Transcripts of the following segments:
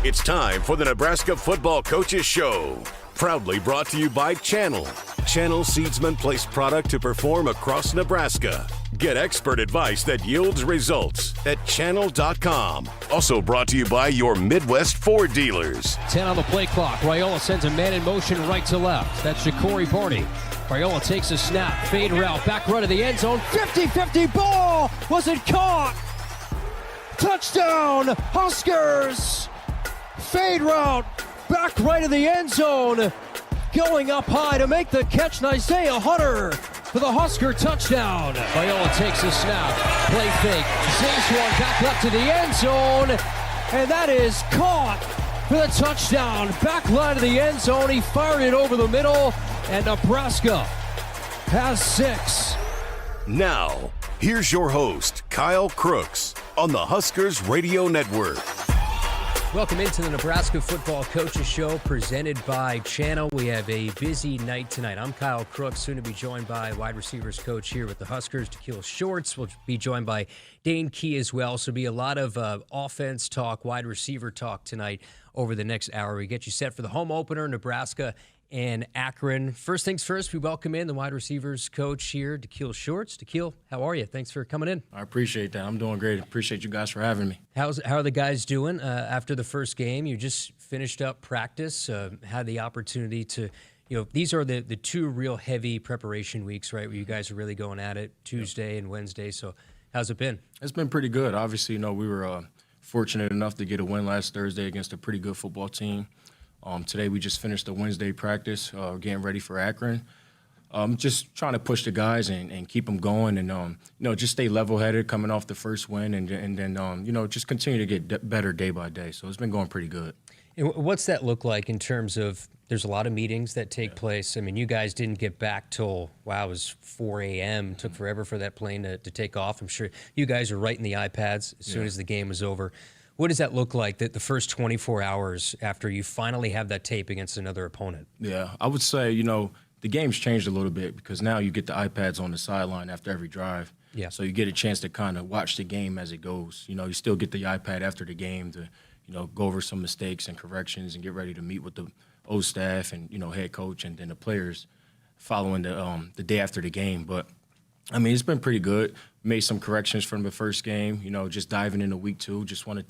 It's time for the Nebraska Football Coaches Show. Proudly brought to you by Channel. Channel seedsman placed product to perform across Nebraska. Get expert advice that yields results at channel.com. Also brought to you by your Midwest Ford dealers. 10 on the play clock. Raiola sends a man in motion right to left. That's Ja'Cory Barney. Raiola takes a snap. Fade route. Back run of the end zone. 50-50 ball. Was it caught? Touchdown, Huskers. Fade route. Back right of the end zone. Going up high to make the catch. Isaiah Hunter for the Husker touchdown. Raiola takes a snap. Play fake. Zays one back left to the end zone. And that is caught for the touchdown. Back line of the end zone. He fired it over the middle. And Nebraska has 6. Now, here's your host, Kyle Crooks, on the Huskers Radio Network. Welcome into the Nebraska Football Coaches Show presented by Channel. We have a busy night tonight. I'm Kyle Crooks, soon to be joined by wide receivers coach here with the Huskers, Tequille Shorts. We'll be joined by Dane Key as well. So be a lot of offense talk, wide receiver talk tonight over the next hour. We get you set for the home opener, Nebraska and Akron. First things first, we welcome in the wide receivers coach here, Tequille Shorts. Tequille, how are you? Thanks for coming in. I appreciate that. I'm doing great. Appreciate you guys for having me. How are the guys doing after the first game? You just finished up practice, had the opportunity to, these are the two real heavy preparation weeks, right, where you guys are really going at it, Tuesday and Wednesday. So how's it been? It's been pretty good. Obviously, we were fortunate enough to get a win last Thursday against a pretty good football team. Today we just finished the Wednesday practice, getting ready for Akron. Just trying to push the guys and keep them going and, just stay level-headed coming off the first win and then, just continue to get better day by day. So it's been going pretty good. And what's that look like in terms of there's a lot of meetings that take place? I mean, you guys didn't get back till, it was 4 a.m. It took forever for that plane to take off. I'm sure you guys are writing the iPads as soon as the game was over. What does that look like, that the first 24 hours after you finally have that tape against another opponent? Yeah, I would say, the game's changed a little bit because now you get the iPads on the sideline after every drive. Yeah. So you get a chance to kind of watch the game as it goes. You still get the iPad after the game to, go over some mistakes and corrections and get ready to meet with the O staff and, head coach and then the players following the day after the game. But, I mean, it's been pretty good. Made some corrections from the first game, just diving into week 2. Just want to,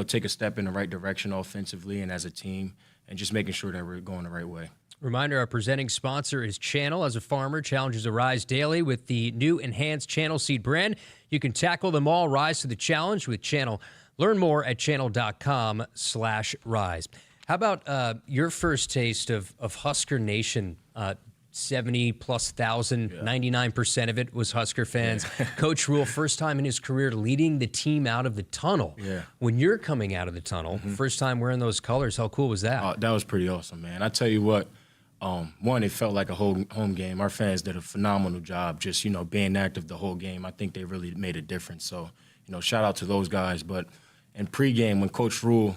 take a step in the right direction offensively and as a team and just making sure that we're going the right way. Reminder, our presenting sponsor is Channel. As a farmer, challenges arise daily with the new enhanced Channel seed brand. You can tackle them all. Rise to the challenge with Channel. Learn more at channel.com/rise. How about your first taste of Husker Nation? 70+ thousand, 99% of it was Husker fans. Yeah. Coach Rule, first time in his career leading the team out of the tunnel. Yeah. When you're coming out of the tunnel, first time wearing those colors, how cool was that? That was pretty awesome, man. I tell you what, one, it felt like a whole home game. Our fans did a phenomenal job just, being active the whole game. I think they really made a difference. So, shout out to those guys. But in pregame, when Coach Rule,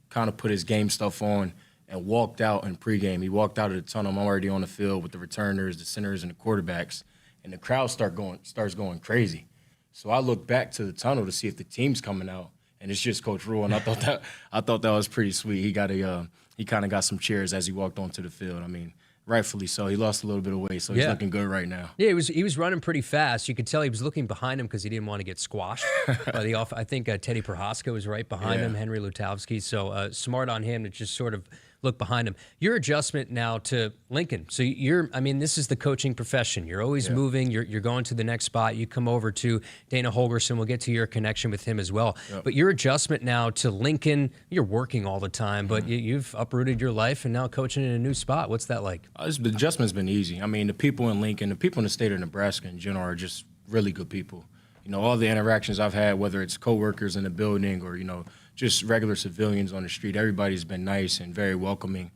kind of put his game stuff on, and walked out in pregame. He walked out of the tunnel. I'm already on the field with the returners, the centers, and the quarterbacks, and the crowd starts going crazy. So I look back to the tunnel to see if the team's coming out, and it's just Coach Rule. And I thought that was pretty sweet. He kind of got some cheers as he walked onto the field. I mean, rightfully so. He lost a little bit of weight, so he's looking good right now. Yeah, he was running pretty fast. You could tell he was looking behind him because he didn't want to get squashed by the off. I think Teddy Prohaska was right behind him, Henry Lutowski. So smart on him to just sort of look behind him. Your adjustment now to Lincoln. So this is the coaching profession. You're always moving. You're going to the next spot. You come over to Dana Holgerson. We'll get to your connection with him as well. Yep. But your adjustment now to Lincoln, you're working all the time, but you've uprooted your life and now coaching in a new spot. What's that like? The adjustment's been easy. I mean, the people in Lincoln, the people in the state of Nebraska in general are just really good people. All the interactions I've had, whether it's coworkers in the building or, just regular civilians on the street, everybody's been nice and very welcoming.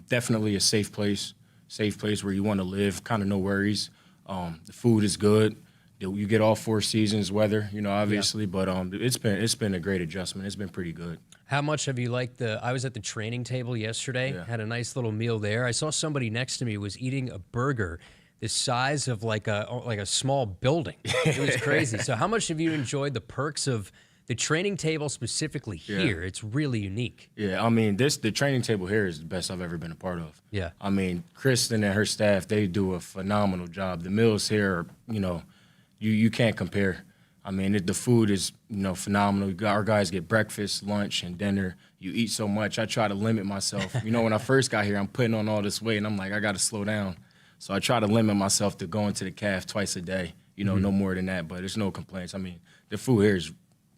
Definitely a safe place where you want to live, kind of no worries. The food is good. You get all 4 seasons weather, obviously, but it's been a great adjustment. It's been pretty good. How much have you liked I was at the training table yesterday, had a nice little meal there. I saw somebody next to me was eating a burger the size of like a small building. It was crazy. So how much have you enjoyed the perks of the training table specifically here, it's really unique. Yeah, I mean, the training table here is the best I've ever been a part of. Yeah. I mean, Kristen and her staff, they do a phenomenal job. The meals here are, you can't compare. I mean, the food is, phenomenal. Our guys get breakfast, lunch, and dinner. You eat so much. I try to limit myself. When I first got here, I'm putting on all this weight, and I'm like, I got to slow down. So I try to limit myself to going to the calf twice a day, no more than that. But there's no complaints. I mean, the food here is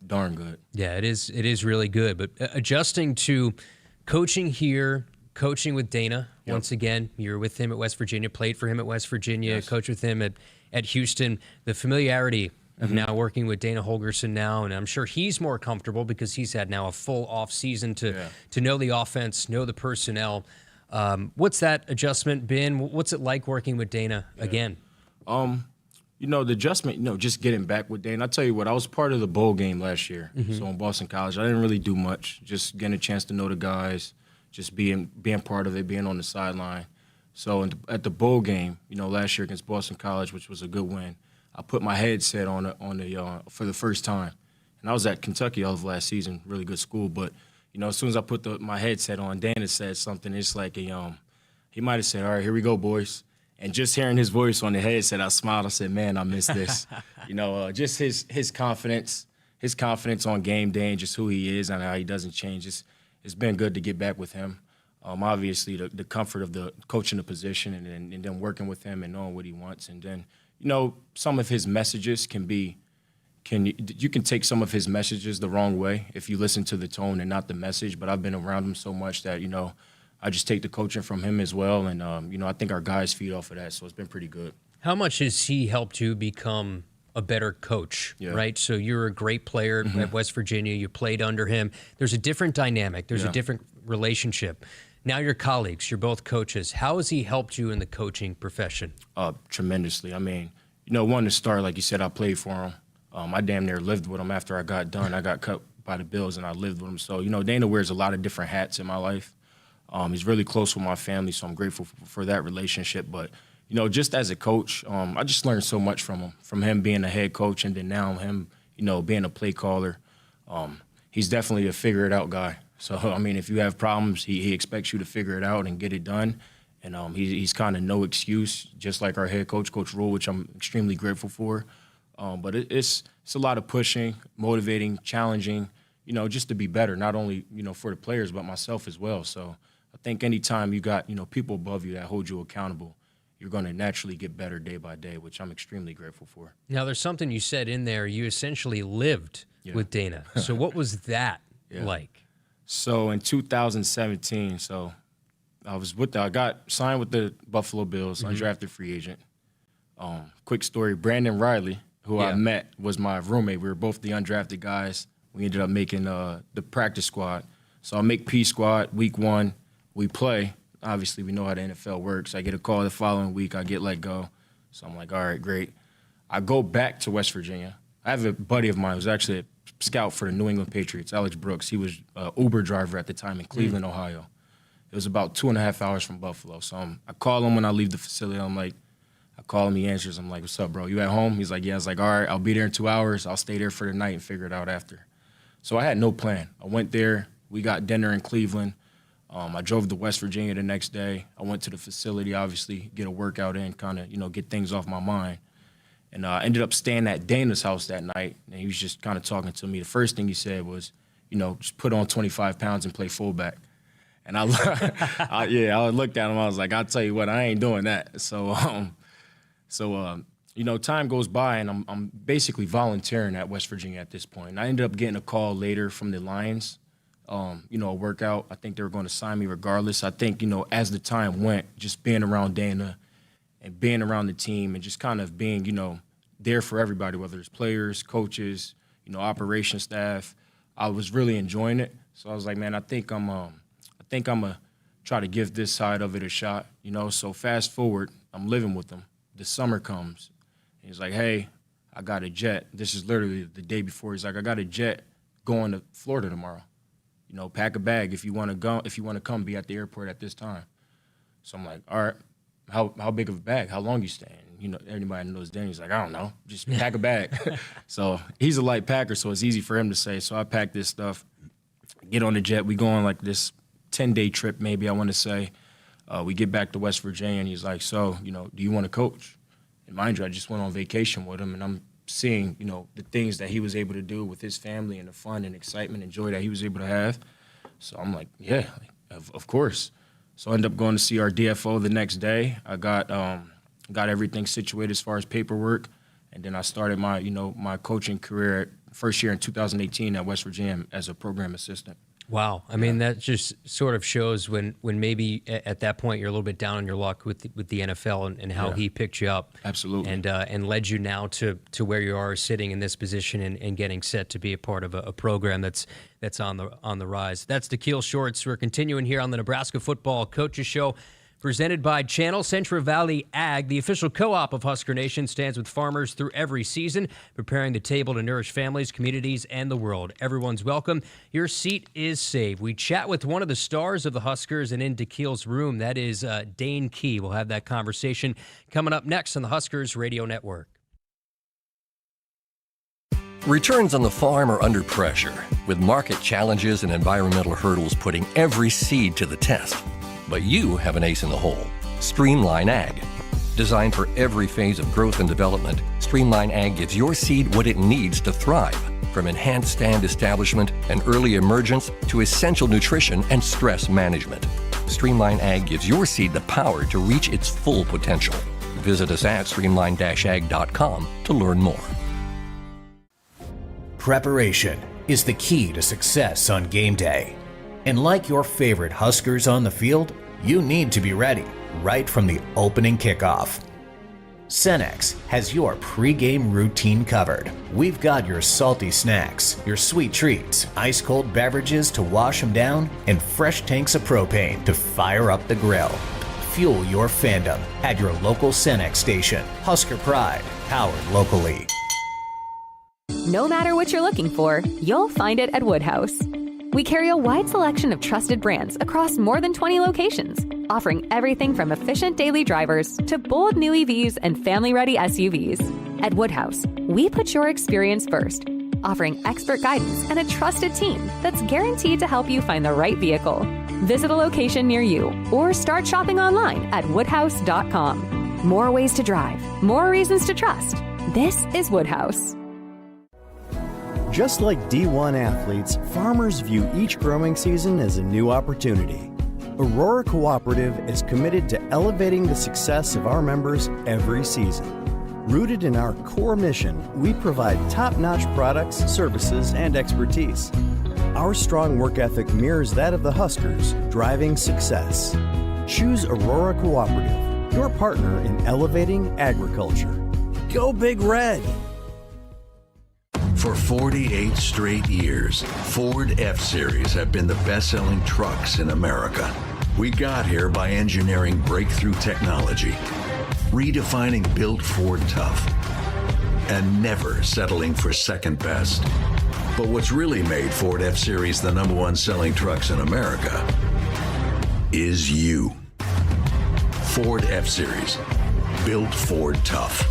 darn good. Yeah, it is. It is really good. But adjusting to coaching here, coaching with Dana, once again, you're with him at West Virginia, played for him at West Virginia, coached with him at Houston, the familiarity of now working with Dana Holgerson now, and I'm sure he's more comfortable because he's had now a full off season to know the offense, know the personnel. What's that adjustment been? What's it like working with Dana again? The adjustment, just getting back with Dane. I'll tell you what, I was part of the bowl game last year. So in Boston College, I didn't really do much, just getting a chance to know the guys, just being part of it, being on the sideline. So at the bowl game, last year against Boston College, which was a good win, I put my headset on for the first time. And I was at Kentucky all of last season, really good school. But, as soon as I put my headset on, Dana said something. It's like he might have said, all right, here we go, boys. And just hearing his voice on the headset, I smiled. I said, man, I miss this. Just his confidence on game day and just who he is and how he doesn't change. It's been good to get back with him. Obviously, the comfort of the coaching the position and then working with him and knowing what he wants. And then, some of his messages you can take some of his messages the wrong way if you listen to the tone and not the message. But I've been around him so much that, I just take the coaching from him as well. And, I think our guys feed off of that. So it's been pretty good. How much has he helped you become a better coach, right? So you're a great player at West Virginia. You played under him. There's a different dynamic. There's a different relationship. Now you're colleagues. You're both coaches. How has he helped you in the coaching profession? Tremendously. I mean, one to start, like you said, I played for him. I damn near lived with him after I got done. I got cut by the Bills, and I lived with him. So, Dana wears a lot of different hats in my life. He's really close with my family, so I'm grateful for that relationship. But, just as a coach, I just learned so much from him being a head coach and then now him, being a play caller. He's definitely a figure-it-out guy. So, I mean, if you have problems, he expects you to figure it out and get it done. And he's kind of no excuse, just like our head coach, Coach Rule, which I'm extremely grateful for. But it's a lot of pushing, motivating, challenging, just to be better, not only, for the players, but myself as well. So I think anytime you got, people above you that hold you accountable, you're going to naturally get better day by day, which I'm extremely grateful for. Now, there's something you said in there. You essentially lived with Dana. So what was that like? So in 2017, I got signed with the Buffalo Bills, undrafted free agent. Quick story, Brandon Riley, who I met, was my roommate. We were both the undrafted guys. We ended up making the practice squad. So I make P squad, week 1, we play. Obviously, we know how the NFL works. I get a call the following week, I get let go. So I'm like, all right, great. I go back to West Virginia. I have a buddy of mine who's actually a scout for the New England Patriots, Alex Brooks. He was an Uber driver at the time in Cleveland, Ohio. It was about 2.5 hours from Buffalo. So I call him when I leave the facility. I call him, he answers. I'm like, what's up, bro? You at home? He's like, yeah. I was like, all right, I'll be there in 2 hours. I'll stay there for the night and figure it out after. So I had no plan. I went there. We got dinner in Cleveland. I drove to West Virginia the next day. I went to the facility, obviously, get a workout in, kind of, get things off my mind. And I ended up staying at Dana's house that night, and he was just kind of talking to me. The first thing he said was, just put on 25 pounds and play fullback. And I looked at him. I was like, I'll tell you what, I ain't doing that. So time goes by, and I'm basically volunteering at West Virginia at this point. And I ended up getting a call later from the Lions, a workout. I think they were going to sign me regardless. I think, as the time went, just being around Dana and being around the team and just kind of being, there for everybody, whether it's players, coaches, operation staff, I was really enjoying it. So I was like, man, I think I'm gonna try to give this side of it a shot, So fast forward, I'm living with him. The summer comes. And he's like, hey, I got a jet. This is literally the day before. He's like, I got a jet going to Florida tomorrow. Pack a bag if you want to go. If you want to come, be at the airport at this time. So I'm like, all right. how big of a bag? How long you staying? You know, anybody knows Dane. He's like, I don't know, just pack a bag. So he's a light packer, so it's easy for him to say. So I pack this stuff, get on the jet. We go on like this 10-day trip, maybe I want to say. We get back to West Virginia, and he's like, so, you know, do you want to coach? And mind you, I just went on vacation with him, and I'm seeing, you know, the things that he was able to do with his family and the fun and excitement and joy that he was able to have. So I'm like, yeah, of course. So I ended up going to see our DFO the next day. I got everything situated as far as paperwork, and then I started my, you know, my coaching career first year in 2018 at West Virginia as a program assistant. Wow. I mean, that just sort of shows when maybe at that point you're a little bit down on your luck with the NFL and how he picked you up. Absolutely. And led you now to where you are sitting in this position and getting set to be a part of a program that's on the rise. That's Tequille Shorts. We're continuing here on the Nebraska Football Coaches Show, presented by Channel Central Valley Ag. The official co-op of Husker Nation stands with farmers through every season, preparing the table to nourish families, communities, and the world. Everyone's welcome. Your seat is saved. We chat with one of the stars of the Huskers and in Tequille's room. That is Dane Key. We'll have that conversation coming up next on the Huskers Radio Network. Returns on the farm are under pressure, with market challenges and environmental hurdles putting every seed to the test. But you have an ace in the hole, Streamline Ag. Designed for every phase of growth and development, Streamline Ag gives your seed what it needs to thrive, from enhanced stand establishment and early emergence to essential nutrition and stress management. Streamline Ag gives your seed the power to reach its full potential. Visit us at streamline-ag.com to learn more. Preparation is the key to success on game day. And like your favorite Huskers on the field, you need to be ready right from the opening kickoff. Cenex has your pre-game routine covered. We've got your salty snacks, your sweet treats, ice-cold beverages to wash them down, and fresh tanks of propane to fire up the grill. Fuel your fandom at your local Cenex station. Husker Pride, powered locally. No matter what you're looking for, you'll find it at Woodhouse. We carry a wide selection of trusted brands across more than 20 locations, offering everything from efficient daily drivers to bold new EVs and family-ready SUVs. At Woodhouse, we put your experience first, offering expert guidance and a trusted team that's guaranteed to help you find the right vehicle. Visit a location near you or start shopping online at woodhouse.com. More ways to drive, more reasons to trust. This is Woodhouse. Just like D1 athletes, farmers view each growing season as a new opportunity. Aurora Cooperative is committed to elevating the success of our members every season. Rooted in our core mission, we provide top-notch products, services, and expertise. Our strong work ethic mirrors that of the Huskers, driving success. Choose Aurora Cooperative, your partner in elevating agriculture. Go Big Red! For 48 straight years, Ford F-Series have been the best-selling trucks in America. We got here by engineering breakthrough technology, redefining Built Ford Tough, and never settling for second best. But what's really made Ford F-Series the #1 selling trucks in America is you. Ford F-Series, Built Ford Tough.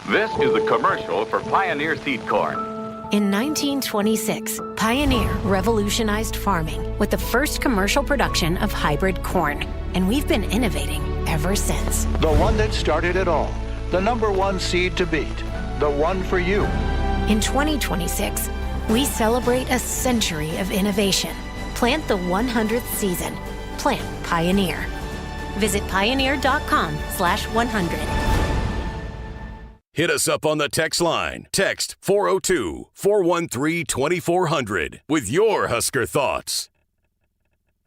This is a commercial for Pioneer Seed Corn. In 1926, Pioneer revolutionized farming with the first commercial production of hybrid corn, and we've been innovating ever since. The one that started it all, the #1 seed to beat, the one for you. In 2026, we celebrate a century of innovation. Plant the 100th season. Plant Pioneer. Visit pioneer.com/100. Hit us up on the text line. Text 402-413-2400 with your Husker thoughts.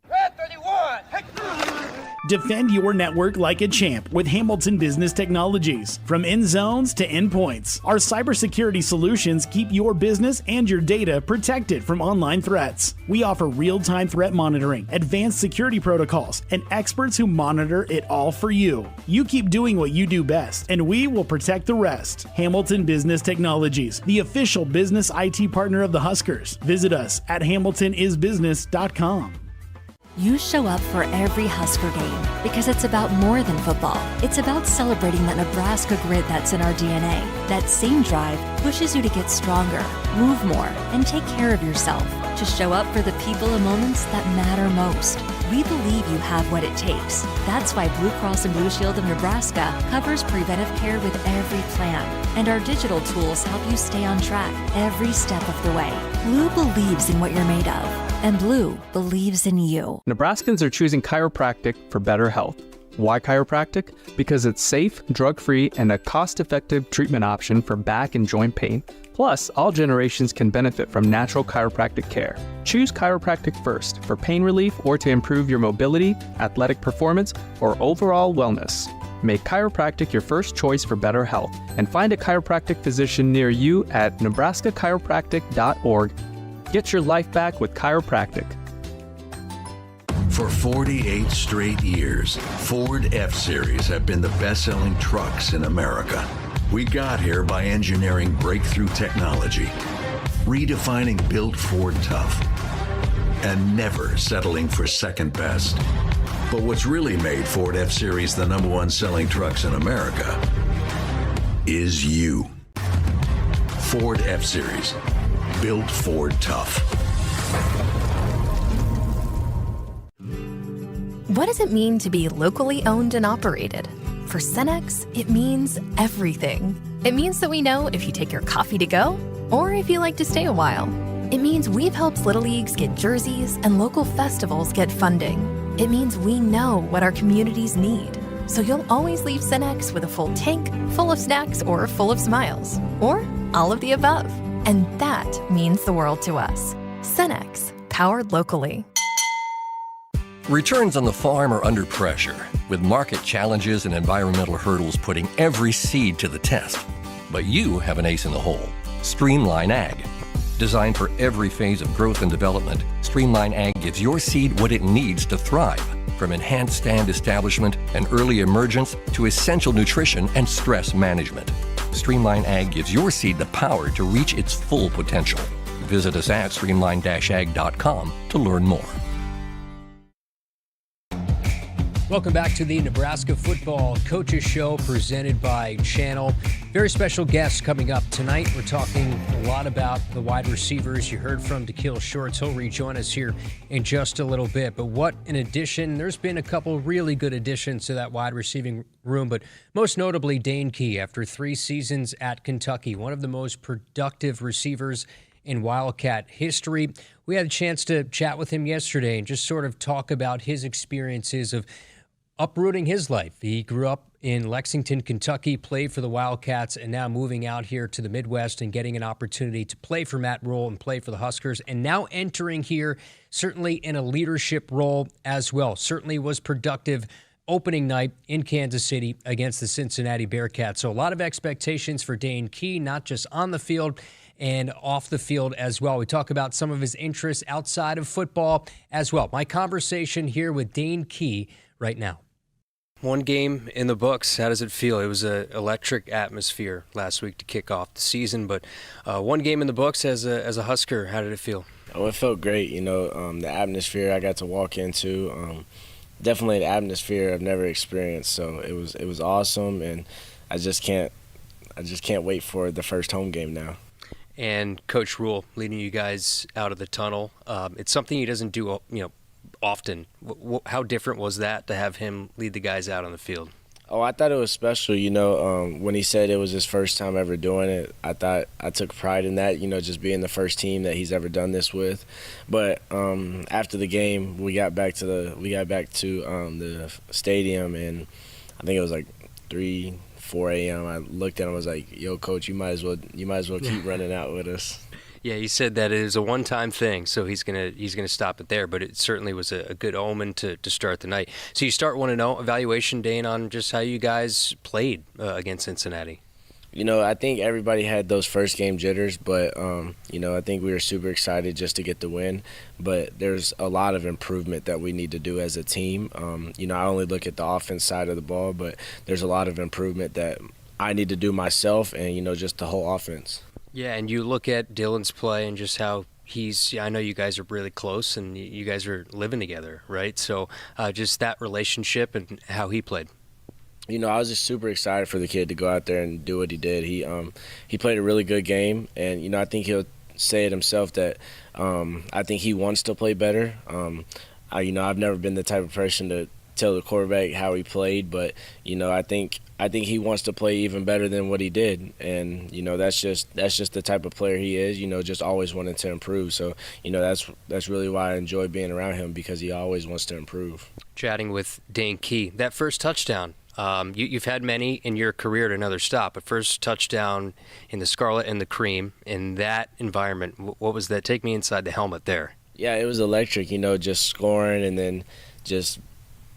Red 31! Defend your network like a champ with Hamilton Business Technologies. From end zones to endpoints, our cybersecurity solutions keep your business and your data protected from online threats. We offer real-time threat monitoring, advanced security protocols, and experts who monitor it all for you. You keep doing what you do best, and we will protect the rest. Hamilton Business Technologies, the official business IT partner of the Huskers. Visit us at hamiltonisbusiness.com. You show up for every Husker game because it's about more than football. It's about celebrating that Nebraska grit that's in our DNA. That same drive pushes you to get stronger, move more, and take care of yourself. To show up for the people and moments that matter most. We believe you have what it takes. That's why Blue Cross and Blue Shield of Nebraska covers preventive care with every plan. And our digital tools help you stay on track every step of the way. Blue believes in what you're made of. And Blue believes in you. Nebraskans are choosing chiropractic for better health. Why chiropractic? Because it's safe, drug-free, and a cost-effective treatment option for back and joint pain. Plus, all generations can benefit from natural chiropractic care. Choose chiropractic first for pain relief or to improve your mobility, athletic performance, or overall wellness. Make chiropractic your first choice for better health and find a chiropractic physician near you at nebraskachiropractic.org. Get your life back with chiropractic. For 48 straight years, Ford F-Series have been the best-selling trucks in America. We got here by engineering breakthrough technology, redefining built Ford tough, and never settling for second best. But what's really made Ford F-Series the #1 selling trucks in America is you. Ford F-Series. Built Ford tough. What does it mean to be locally owned and operated? For Cenex, it means everything. It means that we know if you take your coffee to go or if you like to stay a while. It means we've helped Little Leagues get jerseys and local festivals get funding. It means we know what our communities need. So you'll always leave Cenex with a full tank, full of snacks, or full of smiles. Or all of the above. And that means the world to us. Cenex, powered locally. Returns on the farm are under pressure, with market challenges and environmental hurdles putting every seed to the test. But you have an ace in the hole. Streamline Ag. Designed for every phase of growth and development, Streamline Ag gives your seed what it needs to thrive. From enhanced stand establishment and early emergence to essential nutrition and stress management. Streamline Ag gives your seed the power to reach its full potential. Visit us at streamline-ag.com to learn more. Welcome back to the Nebraska Football Coaches Show presented by Channel. Very special guests coming up tonight. We're talking a lot about the wide receivers. You heard from Tequille Shorts. He'll rejoin us here in just a little bit. But what an addition. There's been a couple really good additions to that wide receiving room, but most notably Dane Key after 3 seasons at Kentucky, one of the most productive receivers in Wildcat history. We had a chance to chat with him yesterday and just sort of talk about his experiences of uprooting his life. He grew up in Lexington, Kentucky, played for the Wildcats, and now moving out here to the Midwest and getting an opportunity to play for Matt Rule and play for the Huskers, and now entering here certainly in a leadership role as well. Certainly was productive opening night in Kansas City against the Cincinnati Bearcats. So a lot of expectations for Dane Key, not just on the field and off the field as well. We talk about some of his interests outside of football as well. My conversation here with Dane Key right now. One game in the books. How does it feel? It was an electric atmosphere last week to kick off the season, but one game in the books as a Husker. How did it feel? Oh, it felt great. You know, the atmosphere I got to walk into, definitely an atmosphere I've never experienced. So it was awesome, and I just can't wait for the first home game now. And Coach Rule leading you guys out of the tunnel. It's something he doesn't do, often. How different was that to have him lead the guys out on the field? Oh, I thought it was special. When he said it was his first time ever doing it, I took pride in that. Just being the first team that he's ever done this with. But after the game, we got back to the stadium, and I think it was like 4 a.m. I looked at him. I was like, "Yo, Coach, you might as well keep running out with us." Yeah, he said that it is a one-time thing, so he's gonna stop it there. But it certainly was a good omen to start the night. So you start 1-0. Evaluation, Dane, on just how you guys played against Cincinnati. I think everybody had those first game jitters, but I think we were super excited just to get the win. But there's a lot of improvement that we need to do as a team. I only look at the offense side of the ball, but there's a lot of improvement that I need to do myself and just the whole offense. Yeah, and you look at Dylan's play and just how I know you guys are really close and you guys are living together, right? So just that relationship and how he played. I was just super excited for the kid to go out there and do what he did. He played a really good game, and I think he'll say it himself that I think he wants to play better. I've never been the type of person to tell the quarterback how he played, but I think he wants to play even better than what he did, and that's just the type of player he is. Just always wanting to improve. So that's really why I enjoy being around him, because he always wants to improve. Chatting with Dane Key, that first touchdown. You've had many in your career at another stop, but first touchdown in the Scarlet and the Cream, in that environment, what was that? Take me inside the helmet there. Yeah, it was electric, just scoring and then just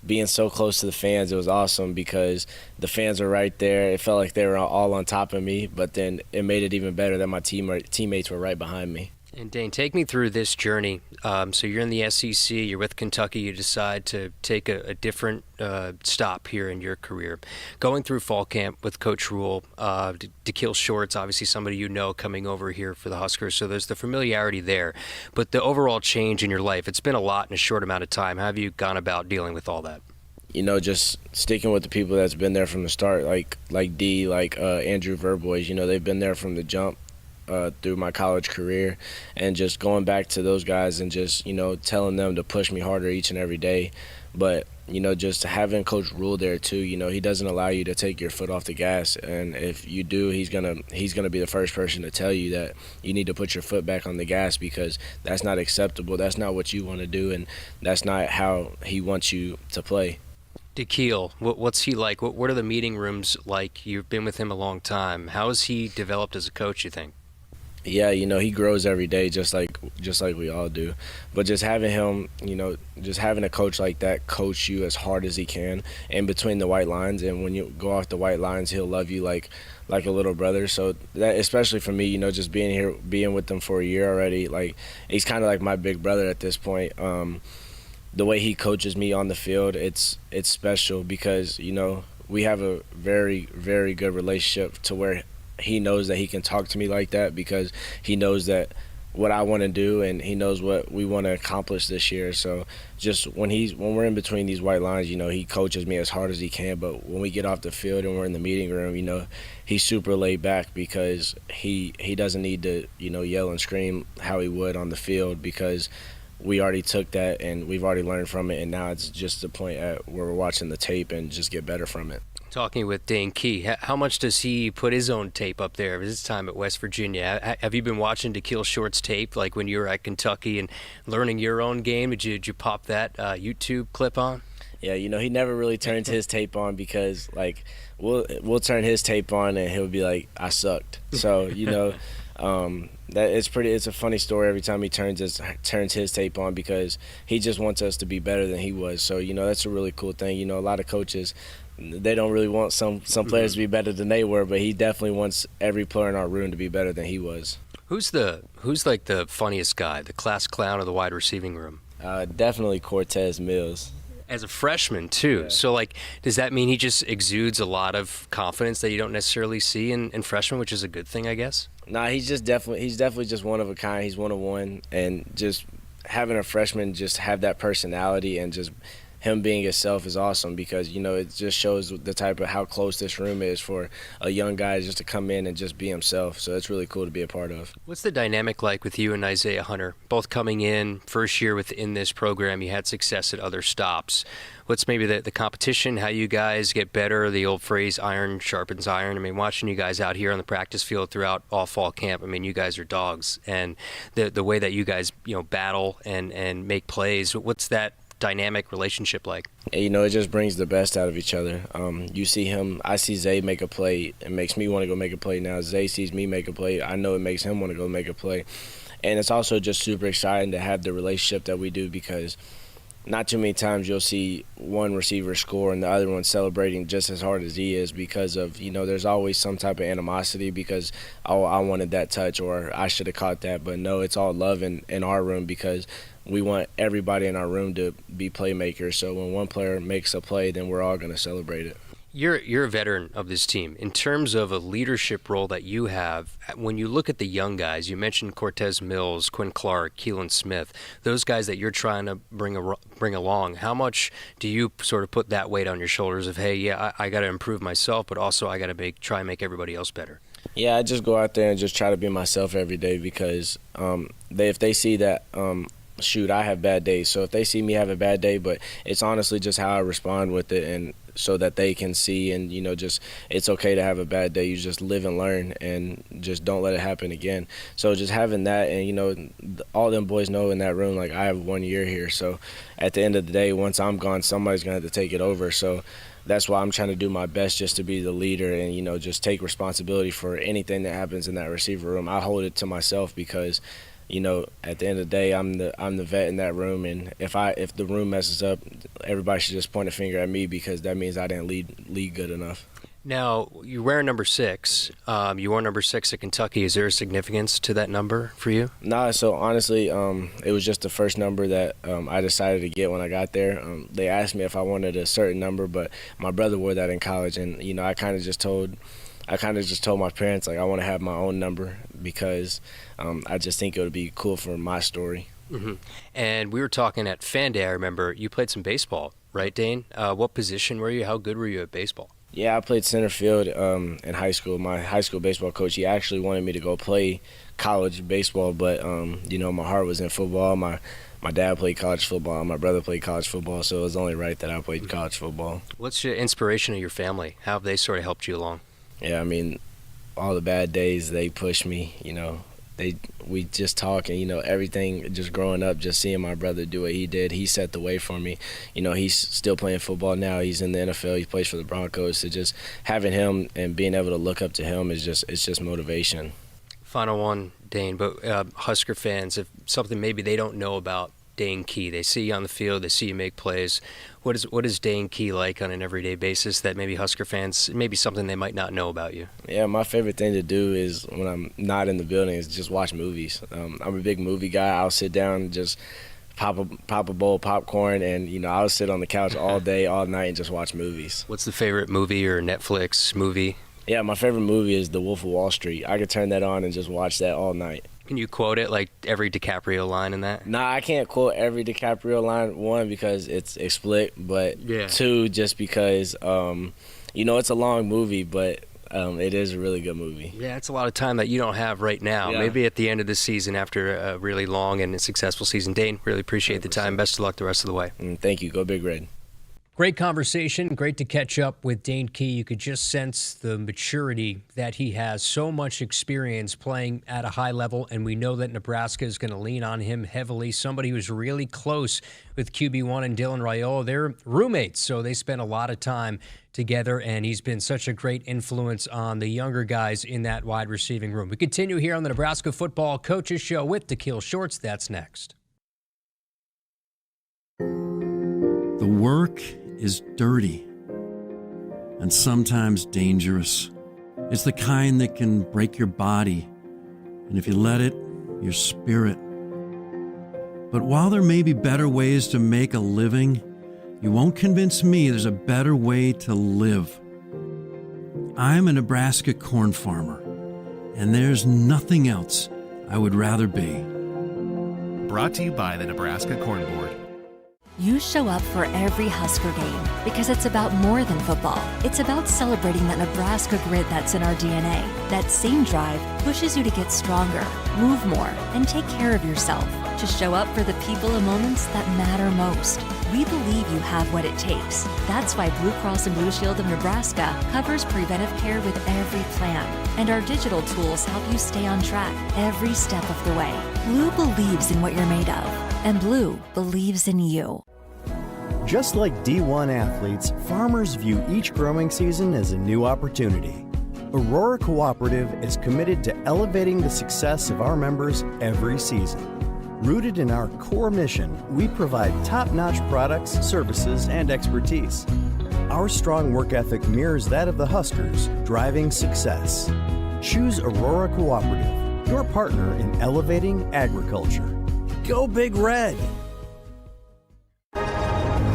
being so close to the fans. It was awesome because the fans were right there. It felt like they were all on top of me, but then it made it even better that my teammates were right behind me. And Dane, take me through this journey. So you're in the SEC, you're with Kentucky, you decide to take a different stop here in your career. Going through fall camp with Coach Rule, Tequille Shorts, obviously somebody coming over here for the Huskers, so there's the familiarity there. But the overall change in your life, it's been a lot in a short amount of time. How have you gone about dealing with all that? Just sticking with the people that's been there from the start, like D, like Andrew Verbois. They've been there from the jump. Through my college career, and just going back to those guys and just telling them to push me harder each and every day. But just having Coach Rule there too, he doesn't allow you to take your foot off the gas, and if you do, he's gonna be the first person to tell you that you need to put your foot back on the gas, because that's not acceptable, that's not what you want to do, and that's not how he wants you to play. Tequille, what's he like? What are the meeting rooms like? You've been with him a long time. How has he developed as a coach, you think? Yeah, he grows every day, just like we all do. But just having him, just having a coach like that coach you as hard as he can in between the white lines, and when you go off the white lines, he'll love you like a little brother. So that, especially for me, just being with him for a year already, like he's kind of like my big brother at this point. The way he coaches me on the field, it's special because we have a very, very good relationship to where he knows that he can talk to me like that, because he knows that what I want to do, and he knows what we want to accomplish this year. So just when we're in between these white lines, he coaches me as hard as he can. But when we get off the field and we're in the meeting room, he's super laid back, because he doesn't need to yell and scream how he would on the field, because we already took that and we've already learned from it, and now it's just the point at where we're watching the tape and just get better from it. Talking with Dane Key, how much does he put his own tape up there of his time at West Virginia? Have you been watching Tequille Shorts tape like when you were at Kentucky and learning your own game? Did you pop that YouTube clip on? Yeah, he never really turns his tape on, because like we'll turn his tape on and he'll be like, I sucked. So that it's a funny story every time he turns his tape on, because he just wants us to be better than he was. So that's a really cool thing. A lot of coaches, they don't really want some players to be better than they were, but he definitely wants every player in our room to be better than he was. Who's like the funniest guy, the class clown of the wide receiving room? Definitely Cortez Mills. As a freshman too, yeah. So does that mean he just exudes a lot of confidence that you don't necessarily see in freshmen, which is a good thing, I guess? Nah, he's definitely just one of a kind. He's one of one, and just having a freshman just have that personality and just him being himself is awesome, because it just shows the type of how close this room is for a young guy just to come in and just be himself. So it's really cool to be a part of. What's the dynamic like with you and Isaiah Hunter, both coming in first year within this program? You had success at other stops. What's maybe the competition, how you guys get better, the old phrase iron sharpens iron? I mean, watching you guys out here on the practice field throughout all fall camp, I mean, you guys are dogs, and the way that you guys battle and make plays, what's that dynamic relationship like? It just brings the best out of each other. You see him, I see Zay make a play, it makes me want to go make a play. Now Zay sees me make a play, I know it makes him want to go make a play. And it's also just super exciting to have the relationship that we do, because not too many times you'll see one receiver score and the other one celebrating just as hard as he is, because of there's always some type of animosity, because I wanted that touch or I should have caught that. But no, it's all love in our room, because we want everybody in our room to be playmakers. So when one player makes a play, then we're all going to celebrate it. You're a veteran of this team. In terms of a leadership role that you have, when you look at the young guys, you mentioned Cortez Mills, Quinn Clark, Keelan Smith, those guys that you're trying to bring along, how much do you sort of put that weight on your shoulders of, hey, yeah, I got to improve myself, but also I got to try and make everybody else better? Yeah, I just go out there and just try to be myself every day because if they see that I have bad days. So if they see me have a bad day, but it's honestly just how I respond with it, and so that they can see and, just it's okay to have a bad day. You just live and learn and just don't let it happen again. So just having that, and, all them boys know in that room, like, I have 1 year here. So at the end of the day, once I'm gone, somebody's going to have to take it over. So that's why I'm trying to do my best just to be the leader and, just take responsibility for anything that happens in that receiver room. I hold it to myself because at the end of the day, I'm the vet in that room, and if the room messes up, everybody should just point a finger at me because that means I didn't lead good enough. Now, you wear number 6. You wore number 6 at Kentucky. Is there a significance to that number for you? Nah, so honestly, it was just the first number that I decided to get when I got there. They asked me if I wanted a certain number, but my brother wore that in college, and I kind of just told my parents, like, I want to have my own number because I just think it would be cool for my story. Mm-hmm. And we were talking at Fan Day, I remember. You played some baseball, right, Dane? What position were you? How good were you at baseball? Yeah, I played center field in high school. My high school baseball coach, he actually wanted me to go play college baseball, but, my heart was in football. My dad played college football. My brother played college football, so it was only right that I played college football. What's your inspiration of your family? How have they sort of helped you along? Yeah, all the bad days, they push me, we just talk and, everything just growing up, just seeing my brother do what he did, he set the way for me. He's still playing football now. He's in the NFL. He plays for the Broncos. So just having him and being able to look up to him it's just motivation. Final one, Dane, but Husker fans, if something maybe they don't know about Dane Key, they see you on the field, they see you make plays. What is Dane Key like on an everyday basis that maybe Husker fans, maybe something they might not know about you? Yeah, my favorite thing to do is when I'm not in the building is just watch movies. I'm a big movie guy. I'll sit down and just pop a bowl of popcorn and, I'll sit on the couch all day, all night and just watch movies. What's the favorite movie or Netflix movie? Yeah, my favorite movie is The Wolf of Wall Street. I could turn that on and just watch that all night. Can you quote it, like every DiCaprio line in that? Nah, I can't quote every DiCaprio line. One, because it's explicit, but yeah. Two, just because, it's a long movie, but it is a really good movie. Yeah, it's a lot of time that you don't have right now. Yeah. Maybe at the end of the season after a really long and successful season. Dane, really appreciate 100%. The time. Best of luck the rest of the way. Thank you. Go Big Red. Great conversation. Great to catch up with Dane Key. You could just sense the maturity that he has. So much experience playing at a high level, and we know that Nebraska is going to lean on him heavily. Somebody who's really close with QB1 and Dylan Raiola. They're roommates, so they spend a lot of time together, and he's been such a great influence on the younger guys in that wide receiving room. We continue here on the Nebraska Football Coaches Show with Tequille Shorts. That's next. The work is dirty and sometimes dangerous. It's the kind that can break your body, and if you let it, your spirit. But while there may be better ways to make a living, you won't convince me there's a better way to live. I'm a Nebraska corn farmer, and there's nothing else I would rather be. Brought to you by the Nebraska Corn Board. You show up for every Husker game because it's about more than football. It's about celebrating that Nebraska grit that's in our DNA. That same drive pushes you to get stronger, move more, and take care of yourself. To show up for the people and moments that matter most. We believe you have what it takes. That's why Blue Cross and Blue Shield of Nebraska covers preventive care with every plan. And our digital tools help you stay on track every step of the way. Blue believes in what you're made of. And Blue believes in you. Just like D1 athletes, farmers view each growing season as a new opportunity. Aurora Cooperative is committed to elevating the success of our members every season. Rooted in our core mission, we provide top-notch products, services, and expertise. Our strong work ethic mirrors that of the Huskers, driving success. Choose Aurora Cooperative, your partner in elevating agriculture. Go Big Red!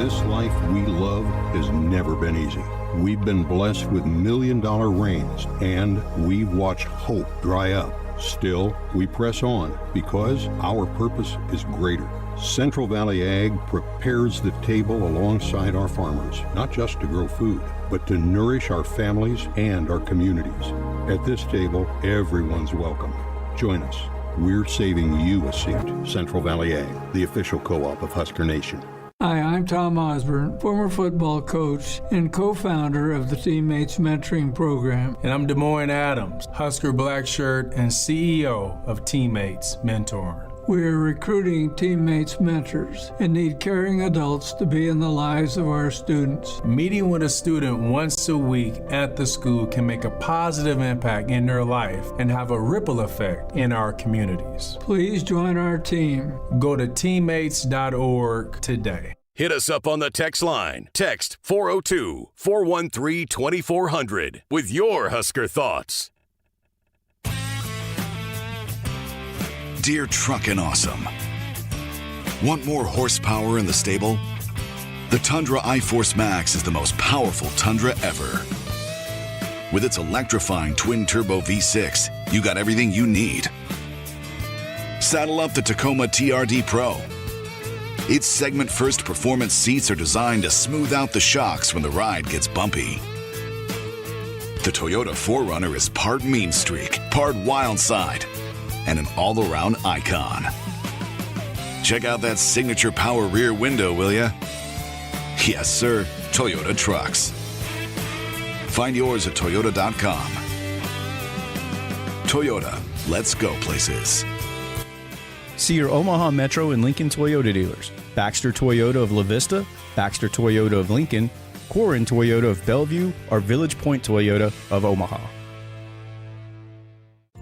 This life we love has never been easy. We've been blessed with million-dollar rains, and we've watched hope dry up. Still, we press on because our purpose is greater. Central Valley Ag prepares the table alongside our farmers, not just to grow food, but to nourish our families and our communities. At this table, everyone's welcome. Join us. We're saving you a seat. Central Valley Ag, the official co-op of Husker Nation. Hi, I'm Tom Osborne, former football coach and co-founder of the Teammates Mentoring Program. And I'm Des Moines Adams, Husker Black Shirt and CEO of Teammates Mentoring. We are recruiting Teammates mentors and need caring adults to be in the lives of our students. Meeting with a student once a week at the school can make a positive impact in their life and have a ripple effect in our communities. Please join our team. Go to teammates.org today. Hit us up on the text line. Text 402-413-2400 with your Husker thoughts. Dear Truckin' Awesome. Want more horsepower in the stable? The Tundra iForce Max is the most powerful Tundra ever. With its electrifying twin-turbo V6, you got everything you need. Saddle up the Tacoma TRD Pro. Its segment-first performance seats are designed to smooth out the shocks when the ride gets bumpy. The Toyota 4Runner is part mean streak, part wild side, and an all-around icon. Check out that signature power rear window, will ya? Yes, sir, Toyota trucks. Find yours at toyota.com. Toyota, let's go places. See your Omaha Metro and Lincoln Toyota dealers. Baxter Toyota of La Vista, Baxter Toyota of Lincoln, Corin Toyota of Bellevue, or Village Point Toyota of Omaha.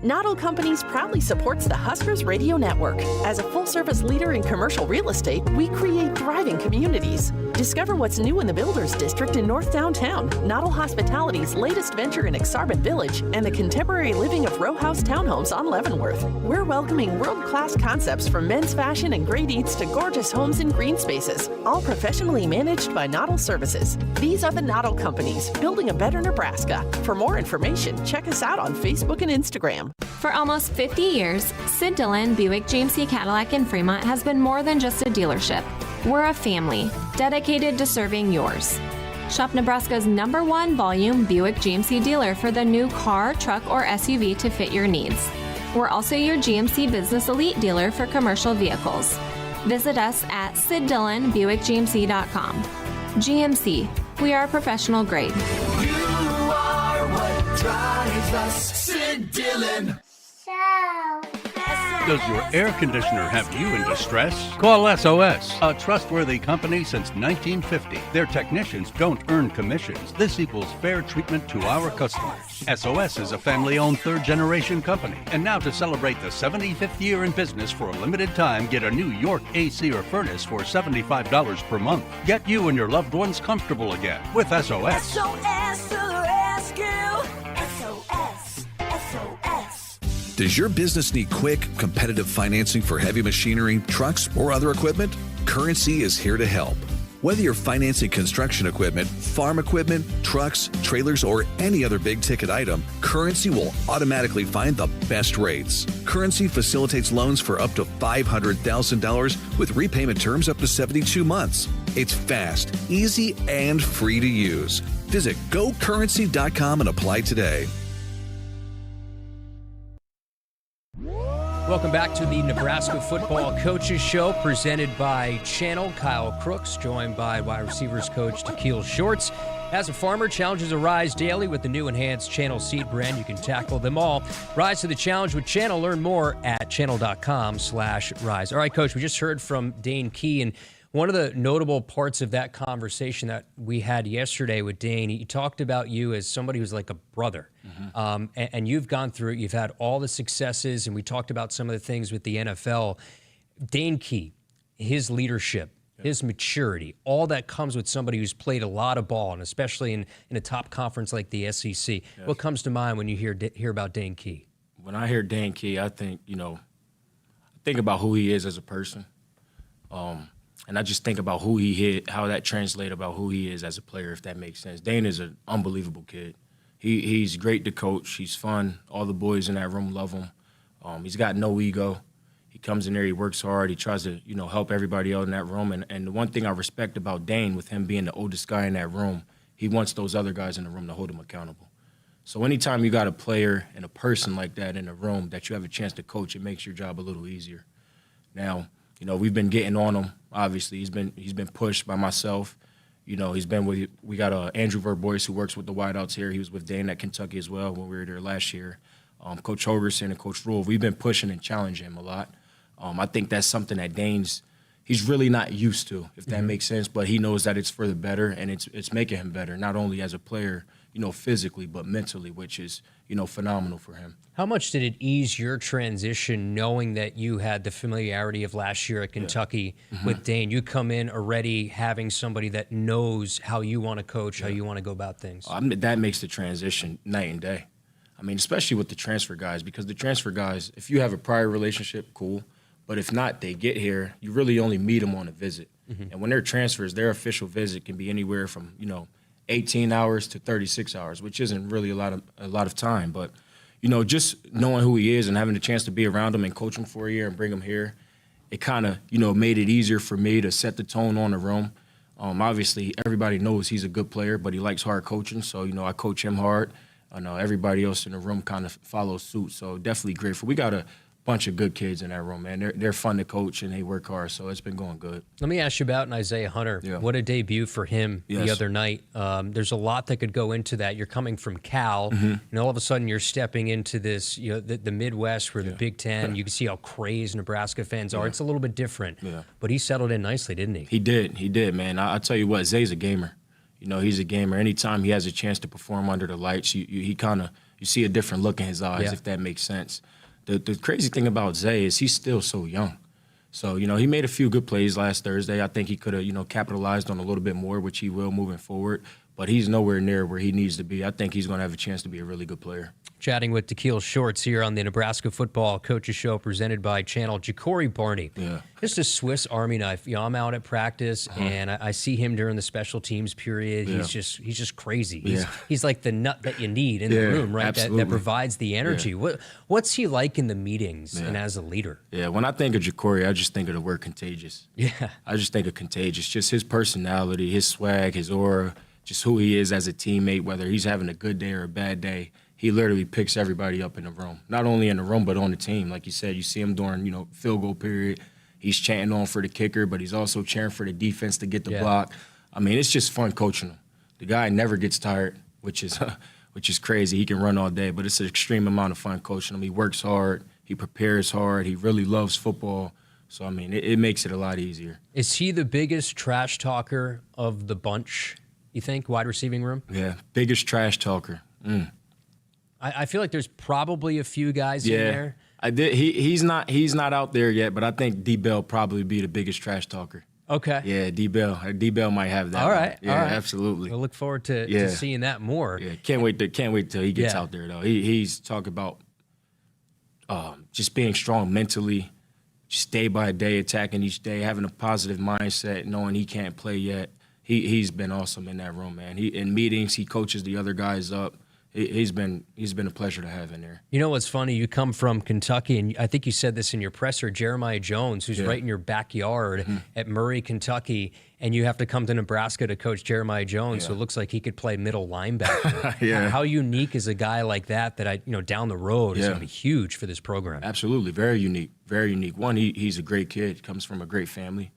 Noddle Companies proudly supports the Huskers Radio Network. As a full-service leader in commercial real estate, we create thriving communities. Discover what's new in the Builders District in North Downtown, Noddle Hospitality's latest venture in Aksarben Village, and the contemporary living of row house townhomes on Leavenworth. We're welcoming world-class concepts from men's fashion and great eats to gorgeous homes and green spaces, all professionally managed by Noddle Services. These are the Noddle Companies, building a better Nebraska. For more information, check us out on Facebook and Instagram. For almost 50 years, Sid Dillon Buick GMC Cadillac in Fremont has been more than just a dealership. We're a family dedicated to serving yours. Shop Nebraska's #1 volume Buick GMC dealer for the new car, truck, or SUV to fit your needs. We're also your GMC Business Elite dealer for commercial vehicles. Visit us at SidDillonBuickGMC.com. GMC, we are professional grade. You are what drives us, Sid Dillon. Does your air conditioner have you in distress? Call SOS, a trustworthy company since 1950. Their technicians don't earn commissions. This equals fair treatment to our customers. SOS is a family-owned third-generation company. And now to celebrate the 75th year in business for a limited time, get a new York AC or furnace for $75 per month. Get you and your loved ones comfortable again with SOS. SOS to the rescue. SOS. SOS. Does your business need quick, competitive financing for heavy machinery, trucks, or other equipment? Currency is here to help. Whether you're financing construction equipment, farm equipment, trucks, trailers, or any other big-ticket item, Currency will automatically find the best rates. Currency facilitates loans for up to $500,000 with repayment terms up to 72 months. It's fast, easy, and free to use. Visit GoCurrency.com and apply today. Welcome back to the Nebraska Football Coaches Show, presented by Channel. Kyle Crooks, joined by wide receivers coach Tequille Shorts. As a farmer, challenges arise daily with the new enhanced Channel seed brand. You can tackle them all. Rise to the challenge with Channel. Learn more at channel.com/rise. All right, Coach, we just heard from Dane Key, and one of the notable parts of that conversation that we had yesterday with Dane, he talked about you as somebody who's like a brother. And you've gone through it. You've had all the successes, and we talked about some of the things with the NFL. Dane Key, his leadership, his maturity, all that comes with somebody who's played a lot of ball, and especially in a top conference like the SEC. Yes. What comes to mind when you hear about Dane Key? When I hear Dane Key, I think, think about who he is as a person. And I just think about who he hit, how that translates about who he is as a player, if that makes sense. Dane is an unbelievable kid. He's great to coach. He's fun. All the boys in that room love him. He's got no ego. He comes in there, he works hard. He tries to, help everybody out in that room. And the one thing I respect about Dane, with him being the oldest guy in that room, he wants those other guys in the room to hold him accountable. So anytime you got a player and a person like that in a room that you have a chance to coach, it makes your job a little easier. Now, we've been getting on him. Obviously, he's been pushed by myself. He's been with. We got Andrew Verbois, who works with the wideouts here. He was with Dane at Kentucky as well when we were there last year. Coach Hogerson and Coach Rule, we've been pushing and challenging him a lot. I think that's something that he's really not used to, if that makes sense. But he knows that it's for the better, and it's making him better, not only as a player, physically, but mentally, which is, phenomenal for him. How much did it ease your transition knowing that you had the familiarity of last year at Kentucky with Dane? You come in already having somebody that knows how you want to coach, how you want to go about things. That makes the transition night and day. I mean, especially with the transfer guys, because the transfer guys, if you have a prior relationship, cool. But if not, they get here, you really only meet them on a visit. And when they're transfers, their official visit can be anywhere from, 18 hours to 36 hours, which isn't really a lot of time. But, just knowing who he is and having the chance to be around him and coach him for a year and bring him here, it kind of, made it easier for me to set the tone on the room. Obviously, everybody knows he's a good player, but he likes hard coaching. So, I coach him hard. I know everybody else in the room kind of follows suit. So definitely grateful. We got a bunch of good kids in that room, man. They're fun to coach and they work hard, so it's been going good. Let me ask you about Isaiah Hunter. Yeah. What a debut for him the other night. There's a lot that could go into that. You're coming from Cal, and all of a sudden you're stepping into this, the Midwest or the Big Ten. You can see how crazed Nebraska fans are. It's a little bit different, but he settled in nicely, didn't he? He did, man. I'll tell you what, Zay's a gamer. He's a gamer. Anytime he has a chance to perform under the lights, you see a different look in his eyes, if that makes sense. The crazy thing about Zay is he's still so young. So, he made a few good plays last Thursday. I think he could have, capitalized on a little bit more, which he will moving forward. But he's nowhere near where he needs to be. I think he's going to have a chance to be a really good player. Chatting with Tequille Shorts here on the Nebraska Football Coaches Show presented by Channel. Ja'Cory Barney, just a Swiss Army knife. I'm out at practice, and I see him during the special teams period. He's just crazy. He's like the nut that you need in the room, right? That provides the energy. What's he like in the meetings and as a leader? Yeah, when I think of Ja'Cory, I just think of the word contagious. Yeah. I just think of contagious. Just his personality, his swag, his aura, just who he is as a teammate, whether he's having a good day or a bad day. He literally picks everybody up in the room. Not only in the room, but on the team. Like you said, you see him during, field goal period. He's chanting on for the kicker, but he's also cheering for the defense to get the block. I mean, it's just fun coaching him. The guy never gets tired, which is crazy. He can run all day, but it's an extreme amount of fun coaching him. He works hard. He prepares hard. He really loves football. So, I mean, it makes it a lot easier. Is he the biggest trash talker of the bunch, you think, wide receiving room? Yeah, biggest trash talker. I feel like there's probably a few guys in there. He's not out there yet, but I think D-Bell probably be the biggest trash talker. Okay. Yeah, D-Bell might have that. All right. Yeah, all right. Absolutely. We'll look forward to seeing that more. Yeah, can't wait till he gets out there though. He's talking about just being strong mentally, just day by day, attacking each day, having a positive mindset, knowing he can't play yet. He's been awesome in that room, man. In meetings, he coaches the other guys up. He's been a pleasure to have in there. You know what's funny? You come from Kentucky, and I think you said this in your presser, Jeremiah Jones, who's right in your backyard at Murray, Kentucky, and you have to come to Nebraska to coach Jeremiah Jones, so it looks like he could play middle linebacker. How unique is a guy like that down the road is going to be huge for this program? Absolutely. Very unique. Very unique. One, he's a great kid, comes from a great family.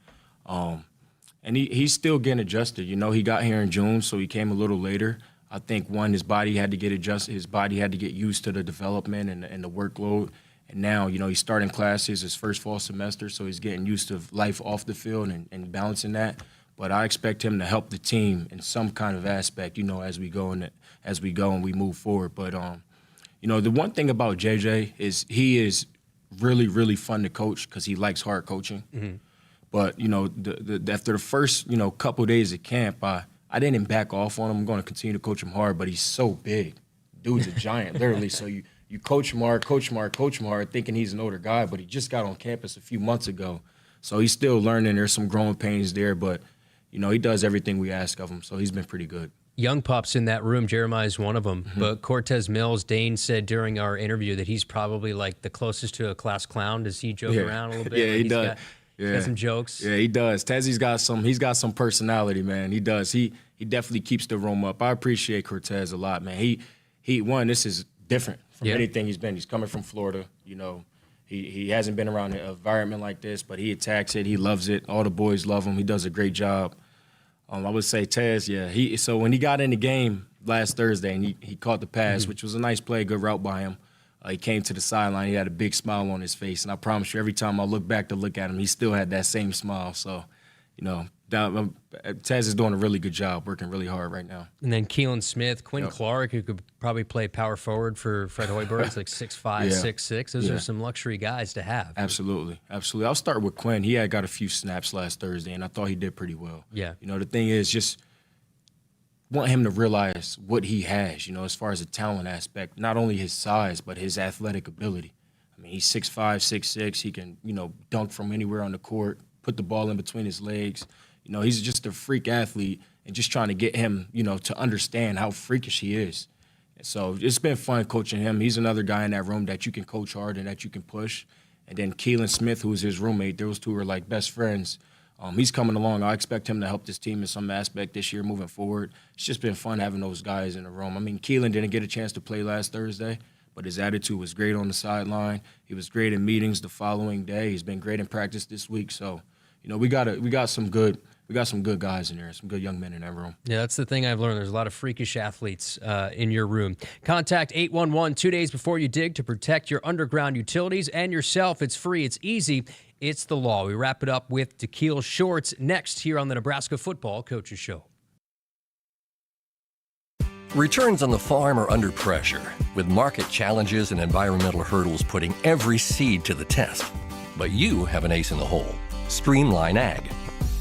And he's still getting adjusted. He got here in June, so he came a little later. I think, one, his body had to get adjusted. His body had to get used to the development and the workload. And now, he's starting classes, his first fall semester, so he's getting used to life off the field and balancing that. But I expect him to help the team in some kind of aspect, as we go and we move forward. But, the one thing about JJ is he is really, really fun to coach because he likes hard coaching. Mm-hmm. But, after the first, couple days at camp, I didn't back off on him. I'm going to continue to coach him hard, but he's so big. Dude's a giant, literally. So you coach him hard, thinking he's an older guy, but he just got on campus a few months ago. So he's still learning. There's some growing pains there, but, you know, he does everything we ask of him. So he's been pretty good. Young pups in that room. Jeremiah's one of them. But Cortez Mills, Dane said during our interview that he's probably like the closest to a class clown. Does he joke around a little bit? Yeah, he does. He's got some jokes. Yeah, he does. Tezzy's got some personality, man. He does. He definitely keeps the room up. I appreciate Cortez a lot, man. This is different from anything he's been. He's coming from Florida, you know. He hasn't been around an environment like this, but he attacks it. He loves it. All the boys love him. He does a great job. I would say Tez, so when he got in the game last Thursday and he caught the pass, which was a nice play, good route by him, he came to the sideline. He had a big smile on his face, and I promise you, every time I look back to look at him, he still had that same smile. So, you know, Tez is doing a really good job, working really hard right now. And then Keelan Smith, Quinn Clark, who could probably play power forward for Fred Hoiberg. It's like 6'5", 6'6". Those are some luxury guys to have. Absolutely. I'll start with Quinn. He had got a few snaps last Thursday, and I thought he did pretty well. Yeah. You know, the thing is just want him to realize what he has, you know, as far as the talent aspect, not only his size, but his athletic ability. I mean, he's 6'5", 6'6". He can, you know, dunk from anywhere on the court, put the ball in between his legs. You know, he's just a freak athlete, and just trying to get him, you know, to understand how freakish he is. And so it's been fun coaching him. He's another guy in that room that you can coach hard and that you can push. And then Keelan Smith, who's his roommate, those two are like best friends. He's coming along. I expect him to help this team in some aspect this year moving forward. It's just been fun having those guys in the room. I mean, Keelan didn't get a chance to play last Thursday, but his attitude was great on the sideline. He was great in meetings the following day. He's been great in practice this week. So, you know, we got some good guys in there, some good young men in that room. Yeah, that's the thing I've learned. There's a lot of freakish athletes in your room. Contact 811 2 days before you dig to protect your underground utilities and yourself. It's free. It's easy. It's the law. We wrap it up with Tequille Shorts next here on the Nebraska Football Coaches Show. Returns on the farm are under pressure, with market challenges and environmental hurdles putting every seed to the test. But you have an ace in the hole. Streamline Ag.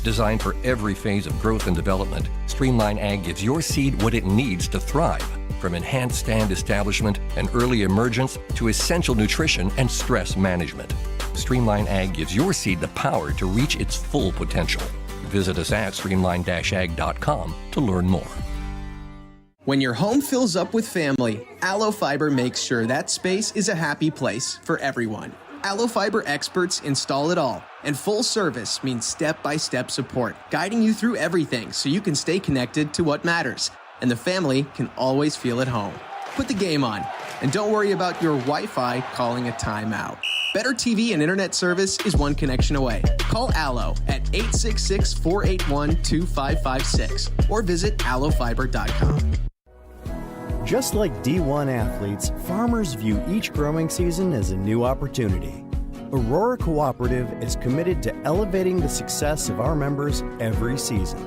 Designed for every phase of growth and development, Streamline Ag gives your seed what it needs to thrive, from enhanced stand establishment and early emergence to essential nutrition and stress management. Streamline Ag gives your seed the power to reach its full potential. Visit us at streamline-ag.com to learn more. When your home fills up with family, Aloe Fiber makes sure that space is a happy place for everyone. Aloe Fiber experts install it all, and full service means step-by-step support, guiding you through everything so you can stay connected to what matters, and the family can always feel at home. Put the game on, and don't worry about your Wi-Fi calling a timeout. Better TV and internet service is one connection away. Call Aloe at 866-481-2556 or visit aloefiber.com. Just like D1 athletes, farmers view each growing season as a new opportunity. Aurora Cooperative is committed to elevating the success of our members every season.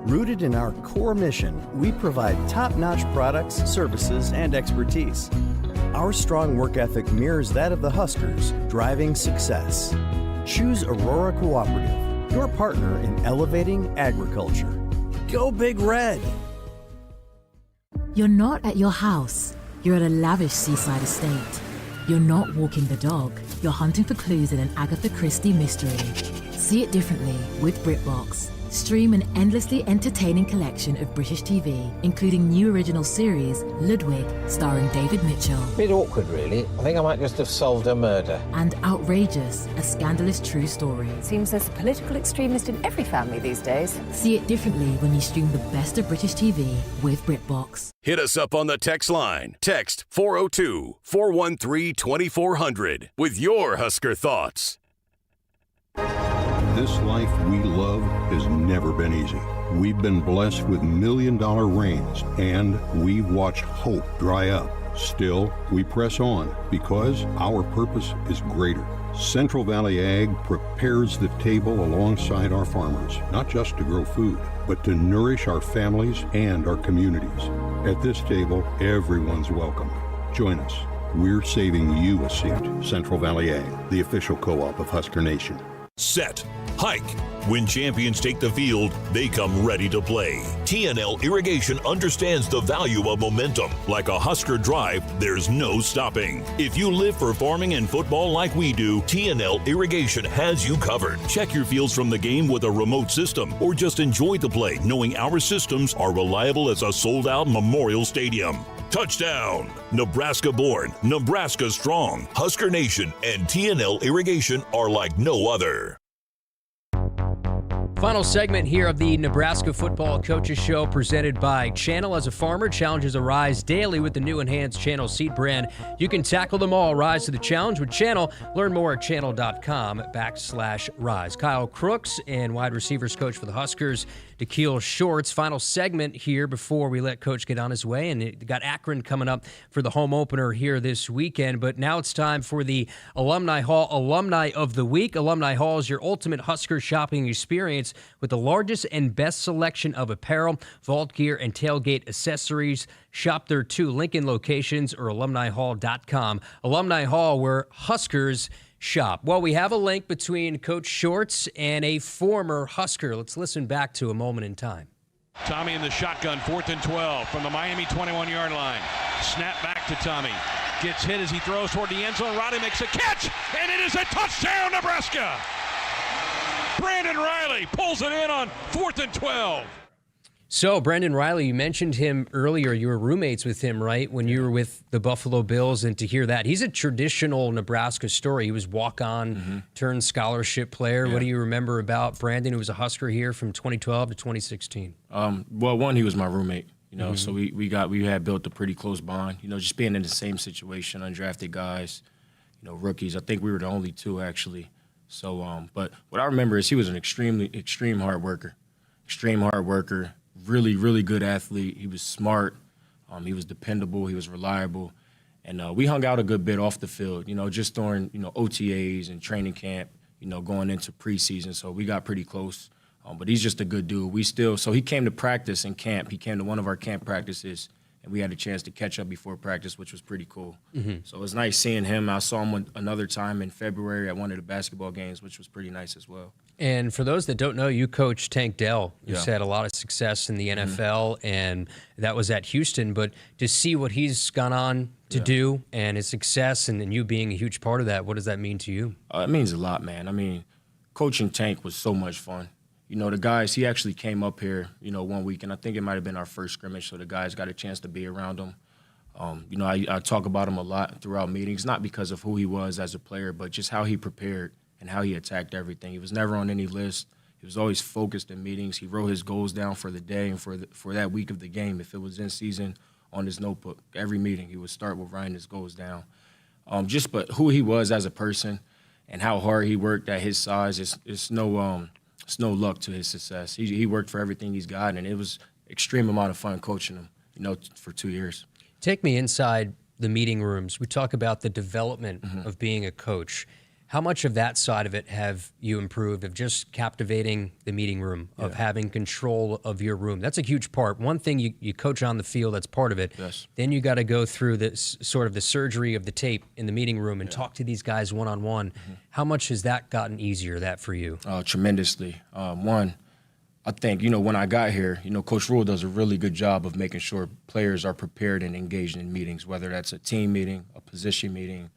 Rooted in our core mission, we provide top-notch products, services, and expertise. Our strong work ethic mirrors that of the Huskers, driving success. Choose Aurora Cooperative, your partner in elevating agriculture. Go Big Red! You're not at your house. You're at a lavish seaside estate. You're not walking the dog. You're hunting for clues in an Agatha Christie mystery. See it differently with BritBox. Stream an endlessly entertaining collection of British TV, including new original series, Ludwig, starring David Mitchell. Bit awkward, really. I think I might just have solved a murder. And Outrageous, a scandalous true story. Seems there's a political extremist in every family these days. See it differently when you stream the best of British TV with BritBox. Hit us up on the text line. Text 402-413-2400 with your Husker thoughts. This life we love has never been easy. We've been blessed with million-dollar rains, and we've watched hope dry up. Still, we press on because our purpose is greater. Central Valley Ag prepares the table alongside our farmers, not just to grow food, but to nourish our families and our communities. At this table, everyone's welcome. Join us. We're saving you a seat. Central Valley Ag, the official co-op of Husker Nation. Set. hike. When champions take the field, they come ready to play. TNL Irrigation understands the value of momentum. Like a Husker drive, there's no stopping. If you live for farming and football like we do, TNL Irrigation has you covered. Check your fields from the game with a remote system, or just enjoy the play knowing our systems are reliable as a sold-out Memorial Stadium. Touchdown! Nebraska born, Nebraska strong. Husker Nation and TNL Irrigation are like no other. Final segment here of the Nebraska Football Coaches Show, presented by Channel. As a farmer, challenges arise daily with the new enhanced Channel seed brand. You can tackle them all. Rise to the challenge with Channel. Learn more at channel.com/rise. Kyle Crooks and wide receivers coach for the Huskers, Tequille Shorts. Final segment here before we let Coach get on his way. And it got Akron coming up for the home opener here this weekend. But now it's time for the Alumni Hall Alumni of the Week. Alumni Hall is your ultimate Husker shopping experience with the largest and best selection of apparel, vault gear, and tailgate accessories. Shop their 2 Lincoln locations or alumnihall.com. Alumni Hall, where Huskers shop. Well, we have a link between Coach Shorts and a former Husker. Let's listen back to a moment in time. Tommy in the shotgun, 4th and 12 from the Miami 21-yard line. Snap back to Tommy. Gets hit as he throws toward the end zone. Roddy makes a catch, and it is a touchdown, Nebraska! Brandon Riley pulls it in on 4th and 12. So, Brendan Riley, you mentioned him earlier. You were roommates with him, right, when you were with the Buffalo Bills, and to hear that. He's a traditional Nebraska story. He was walk-on, turned scholarship player. Yeah. What do you remember about Brandon, who was a Husker here from 2012 to 2016? Well, one, he was my roommate, so we had built a pretty close bond, just being in the same situation, undrafted guys, rookies. I think we were the only 2, actually. So, but what I remember is he was an extreme hard worker, really, really good athlete. He was smart. He was dependable. He was reliable. And we hung out a good bit off the field, just during, OTAs and training camp, going into preseason. So we got pretty close. But he's just a good dude. So he came to practice in camp. He came to one of our camp practices, and we had a chance to catch up before practice, which was pretty cool. So it was nice seeing him. I saw him another time in February at one of the basketball games, which was pretty nice as well. And for those that don't know, you coached Tank Dell. You've had a lot of success in the NFL, and that was at Houston. But to see what he's gone on to do and his success, and you being a huge part of that, what does that mean to you? It means a lot, man. I mean, coaching Tank was so much fun. The guys, he actually came up here, one week, and I think it might have been our first scrimmage, so the guys got a chance to be around him. I talk about him a lot throughout meetings, not because of who he was as a player, but just how he prepared and how he attacked everything. He was never on any list. He was always focused in meetings. He wrote his goals down for the day and for that week of the game. If it was in season, on his notebook, every meeting he would start with writing his goals down. But who he was as a person and how hard he worked at his size, it's no luck to his success. He worked for everything he's got, and it was extreme amount of fun coaching him, for 2 years. Take me inside the meeting rooms. We talk about the development of being a coach. How much of that side of it have you improved, of just captivating the meeting room, of having control of your room? That's a huge part. One thing you coach on the field, that's part of it. Yes. Then you got to go through this sort of the surgery of the tape in the meeting room and talk to these guys one-on-one. How much has that gotten easier, that for you? Tremendously. One, I think, when I got here, Coach Rule does a really good job of making sure players are prepared and engaged in meetings, whether that's a team meeting, a position meeting,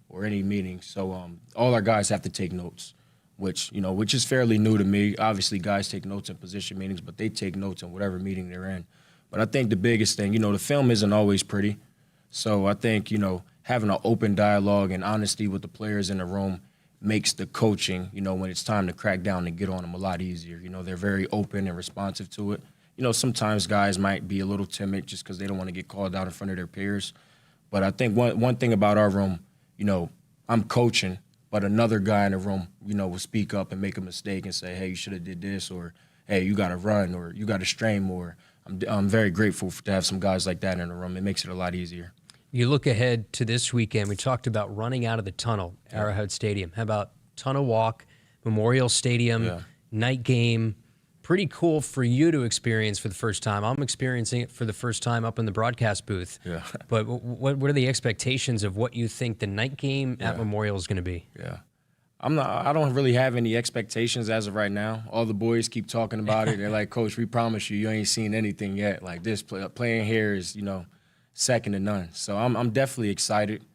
or any meeting. So all our guys have to take notes, which is fairly new to me. Obviously, guys take notes in position meetings, but they take notes in whatever meeting they're in. But I think the biggest thing, the film isn't always pretty. So I think, having an open dialogue and honesty with the players in the room makes the coaching, when it's time to crack down and get on them, a lot easier. They're very open and responsive to it. Sometimes guys might be a little timid just because they don't want to get called out in front of their peers. But I think one thing about our room, I'm coaching, but another guy in the room, will speak up and make a mistake and say, hey, you should have did this, or hey, you got to run, or you got to strain more. I'm very grateful to have some guys like that in the room. It makes it a lot easier. You look ahead to this weekend. We talked about running out of the tunnel, Arrowhead Stadium. How about tunnel walk, Memorial Stadium, night game? Pretty cool for you to experience for the first time. I'm experiencing it for the first time up in the broadcast booth. Yeah. But what are the expectations of what you think the night game at Memorial is going to be? Yeah. I don't really have any expectations as of right now. All the boys keep talking about it. They're like, Coach, we promise you ain't seen anything yet. Like this playing here is, second to none. So I'm definitely excited,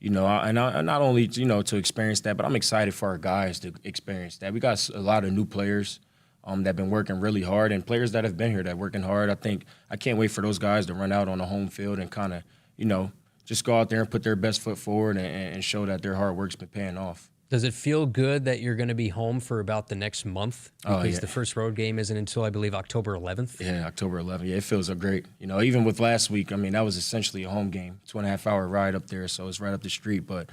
and not only, to experience that, but I'm excited for our guys to experience that. We got a lot of new players that have been working really hard, and players that have been here that are working hard. I can't wait for those guys to run out on the home field and kind of, just go out there and put their best foot forward and show that their hard work's been paying off. Does it feel good that you're going to be home for about the next month? Because the first road game isn't until, I believe, October 11th? Yeah, October 11th. Yeah, it feels great. Even with last week, that was essentially a home game, 2.5-hour ride up there, so it's right up the street. But,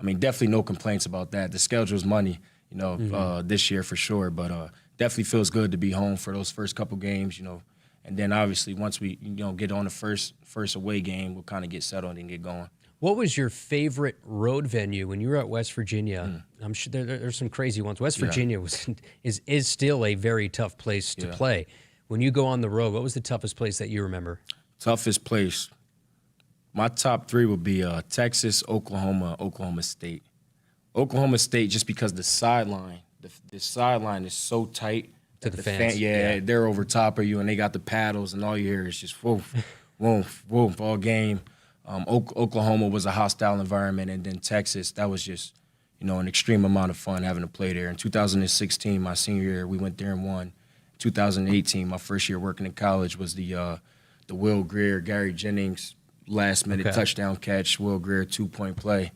definitely no complaints about that. The schedule's money, this year for sure. But definitely feels good to be home for those first couple games, And then, obviously, once we, get on the first away game, we'll kind of get settled and get going. What was your favorite road venue when you were at West Virginia? I'm sure there's some crazy ones. West Virginia is still a very tough place to play. When you go on the road, what was the toughest place that you remember? Toughest place. My top 3 would be Texas, Oklahoma, Oklahoma State. Oklahoma State, just because the sideline, the sideline is so tight. To the fans. They're over top of you, and they got the paddles, and all you hear is just woof, woof, woof all game. Oklahoma was a hostile environment, and then Texas, that was just, an extreme amount of fun having to play there. In 2016, my senior year, we went there and won. 2018, my first year working in college, was the Will Greer, Gary Jennings last-minute touchdown catch, Will Greer 2-point play.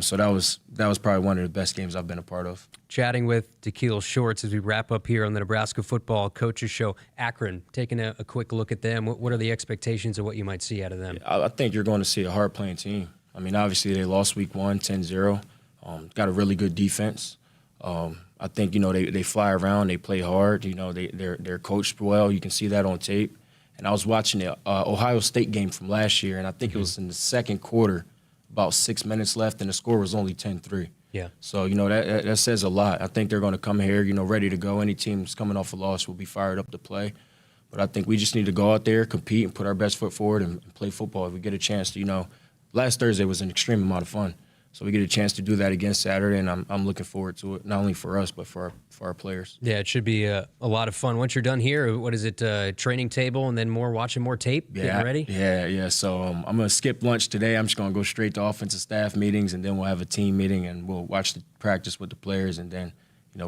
So that was probably one of the best games I've been a part of. Chatting with Tequille Shorts as we wrap up here on the Nebraska Football Coaches Show. Akron, taking a quick look at them. What are the expectations of what you might see out of them? I think you're going to see a hard-playing team. Obviously they lost week 1, 10-0. Got a really good defense. I think, they fly around, they play hard. They're coached well. You can see that on tape. And I was watching the Ohio State game from last year, and I think it was in the second quarter, about 6 minutes left, and the score was only 10-3. Yeah. So, that says a lot. I think they're going to come here, ready to go. Any team that's coming off a loss will be fired up to play. But I think we just need to go out there, compete, and put our best foot forward and play football. If we get a chance to, last Thursday was an extreme amount of fun. So we get a chance to do that again Saturday, and I'm looking forward to it, not only for us but for our players. Yeah, it should be a lot of fun. Once you're done here, what is it, training table and then watching more tape, getting ready? Yeah. So I'm going to skip lunch today. I'm just going to go straight to offensive staff meetings, and then we'll have a team meeting, and we'll watch the practice with the players, and then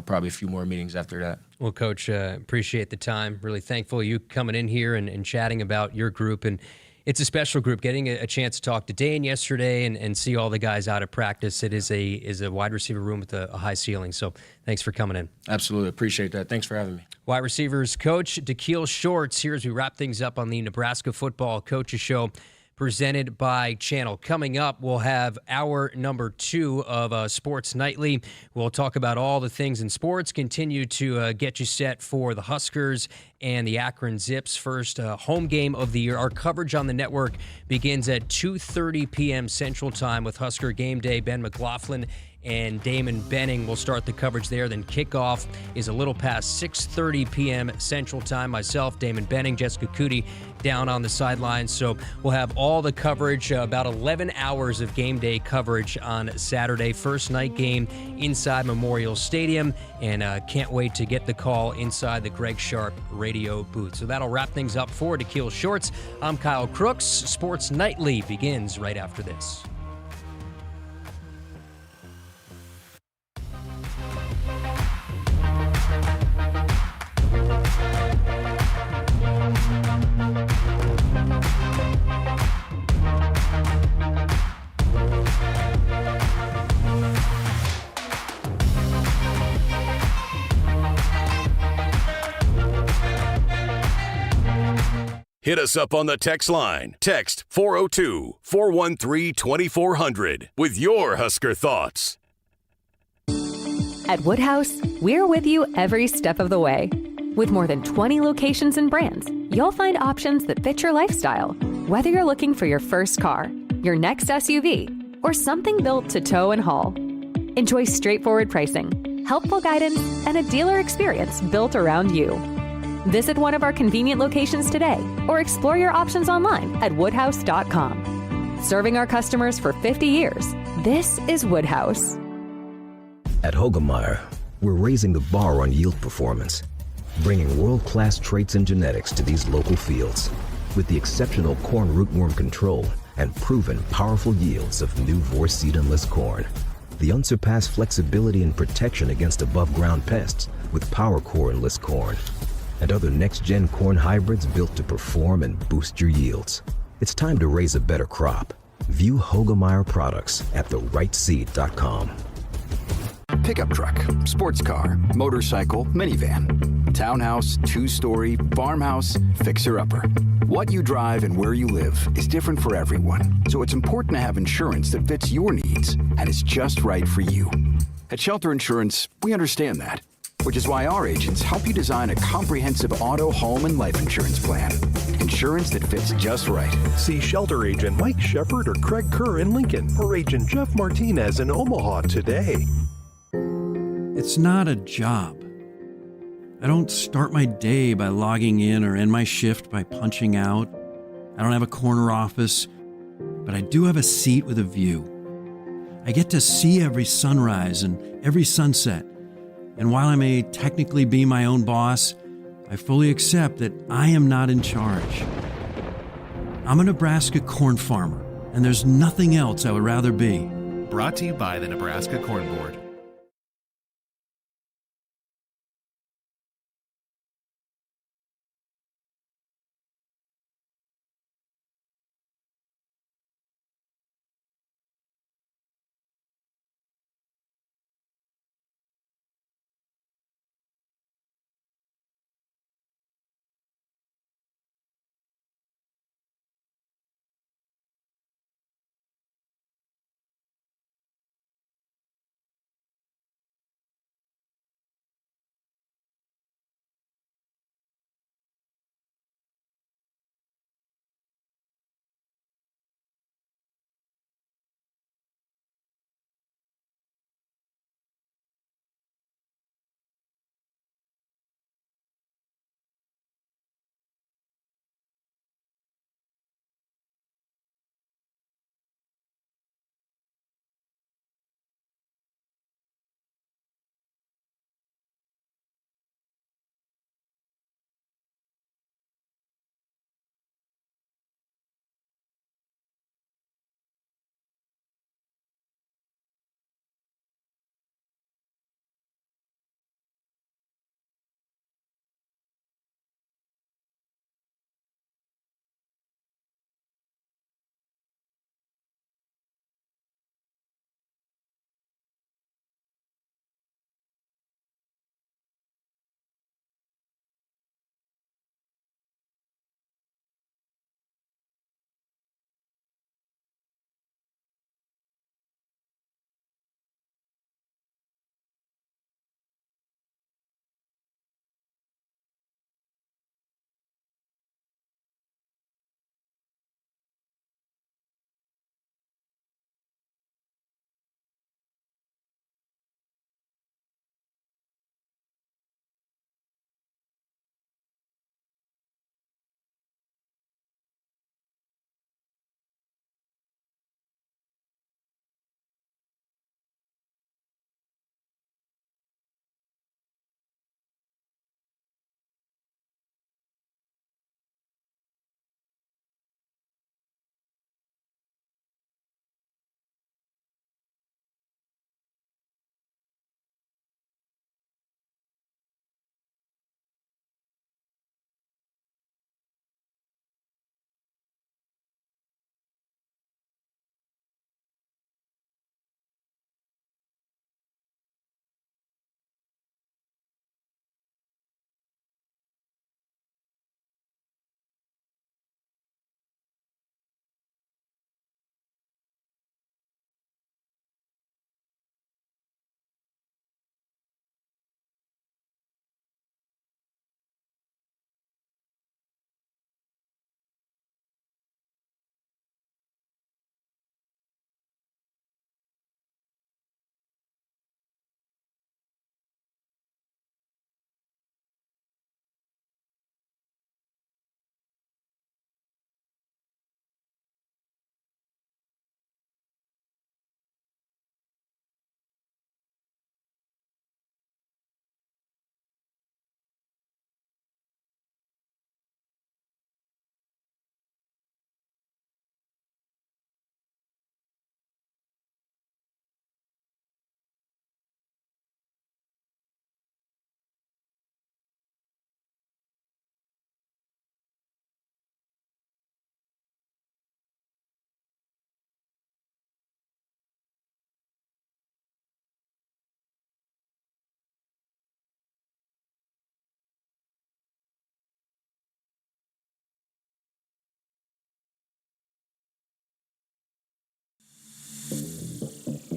probably a few more meetings after that. Well, Coach, appreciate the time. Really thankful you coming in here and chatting about your group. And it's a special group. Getting a chance to talk to Dane yesterday and see all the guys out at practice. It is a wide receiver room with a high ceiling. So thanks for coming in. Absolutely. Appreciate that. Thanks for having me. Wide receivers coach Tequille Shorts here as we wrap things up on the Nebraska Football Coaches Show, presented by Channel. Coming up, we'll have hour number 2 of Sports Nightly. We'll talk about all the things in sports, continue to get you set for the Huskers and the Akron Zips, first home game of the year. Our coverage on the network begins at 2:30 p.m. Central Time with Husker Game Day. Ben McLaughlin and Damon Benning will start the coverage there. Then kickoff is a little past 6:30 p.m. Central Time. Myself, Damon Benning, Jessica Coody down on the sidelines. So we'll have all the coverage, about 11 hours of game day coverage on Saturday. First night game inside Memorial Stadium, and can't wait to get the call inside the Greg Sharp radio booth. So that'll wrap things up for Tequille Shorts. I'm Kyle Crooks. Sports Nightly begins right after this. Hit us up on the text line. Text 402-413-2400 with your Husker thoughts. At Woodhouse, we're with you every step of the way. With more than 20 locations and brands, you'll find options that fit your lifestyle. Whether you're looking for your first car, your next SUV, or something built to tow and haul, enjoy straightforward pricing, helpful guidance, and a dealer experience built around you. Visit one of our convenient locations today or explore your options online at woodhouse.com. Serving our customers for 50 years, this is Woodhouse. At Hogemeyer, we're raising the bar on yield performance, bringing world-class traits and genetics to these local fields with the exceptional corn rootworm control and proven powerful yields of new Vorseed Enlist corn. The unsurpassed flexibility and protection against above-ground pests with PowerCore Enlist corn, and other next-gen corn hybrids built to perform and boost your yields. It's time to raise a better crop. View Hogemeyer products at therightseed.com. Pickup truck, sports car, motorcycle, minivan, townhouse, two-story, farmhouse, fixer-upper. What you drive and where you live is different for everyone, so it's important to have insurance that fits your needs and is just right for you. At Shelter Insurance, we understand that, which is why our agents help you design a comprehensive auto, home, and life insurance plan. Insurance that fits just right. See Shelter Agent Mike Shepard or Craig Kerr in Lincoln, or Agent Jeff Martinez in Omaha today. It's not a job. I don't start my day by logging in or end my shift by punching out. I don't have a corner office, but I do have a seat with a view. I get to see every sunrise and every sunset. And while I may technically be my own boss, I fully accept that I am not in charge. I'm a Nebraska corn farmer, and there's nothing else I would rather be. Brought to you by the Nebraska Corn Board.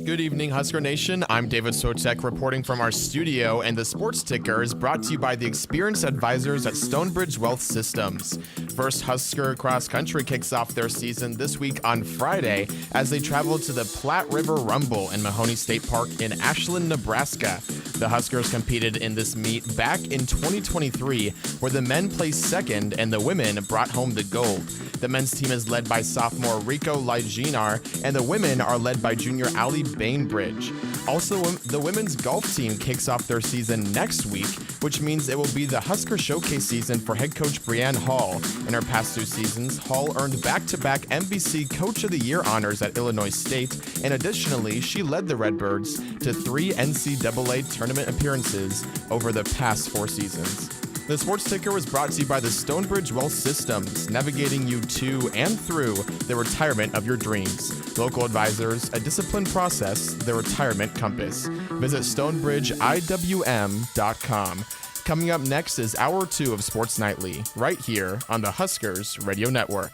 Good evening, Husker Nation. I'm David Sotek reporting from our studio, and the Sports Ticker is brought to you by the experienced advisors at Stonebridge Wealth Systems. First Husker Cross Country kicks off their season this week on Friday as they travel to the Platte River Rumble in Mahoney State Park in Ashland, Nebraska. The Huskers competed in this meet back in 2023, where the men placed second and the women brought home the gold. The men's team is led by sophomore Rico Liginar, and the women are led by junior Allie Bainbridge. Also, the women's golf team kicks off their season next week, which means it will be the Husker Showcase season for head coach Brianne Hall. In her past 2 seasons, Hall earned back-to-back NBC Coach of the Year honors at Illinois State, and additionally, she led the Redbirds to 3 NCAA tournament appearances over the past 4 seasons. The Sports Ticker was brought to you by the Stonebridge Wealth Systems, navigating you to and through the retirement of your dreams. Local advisors, a disciplined process, the retirement compass. Visit StoneBridgeIWM.com. Coming up next is Hour 2 of Sports Nightly, right here on the Huskers Radio Network.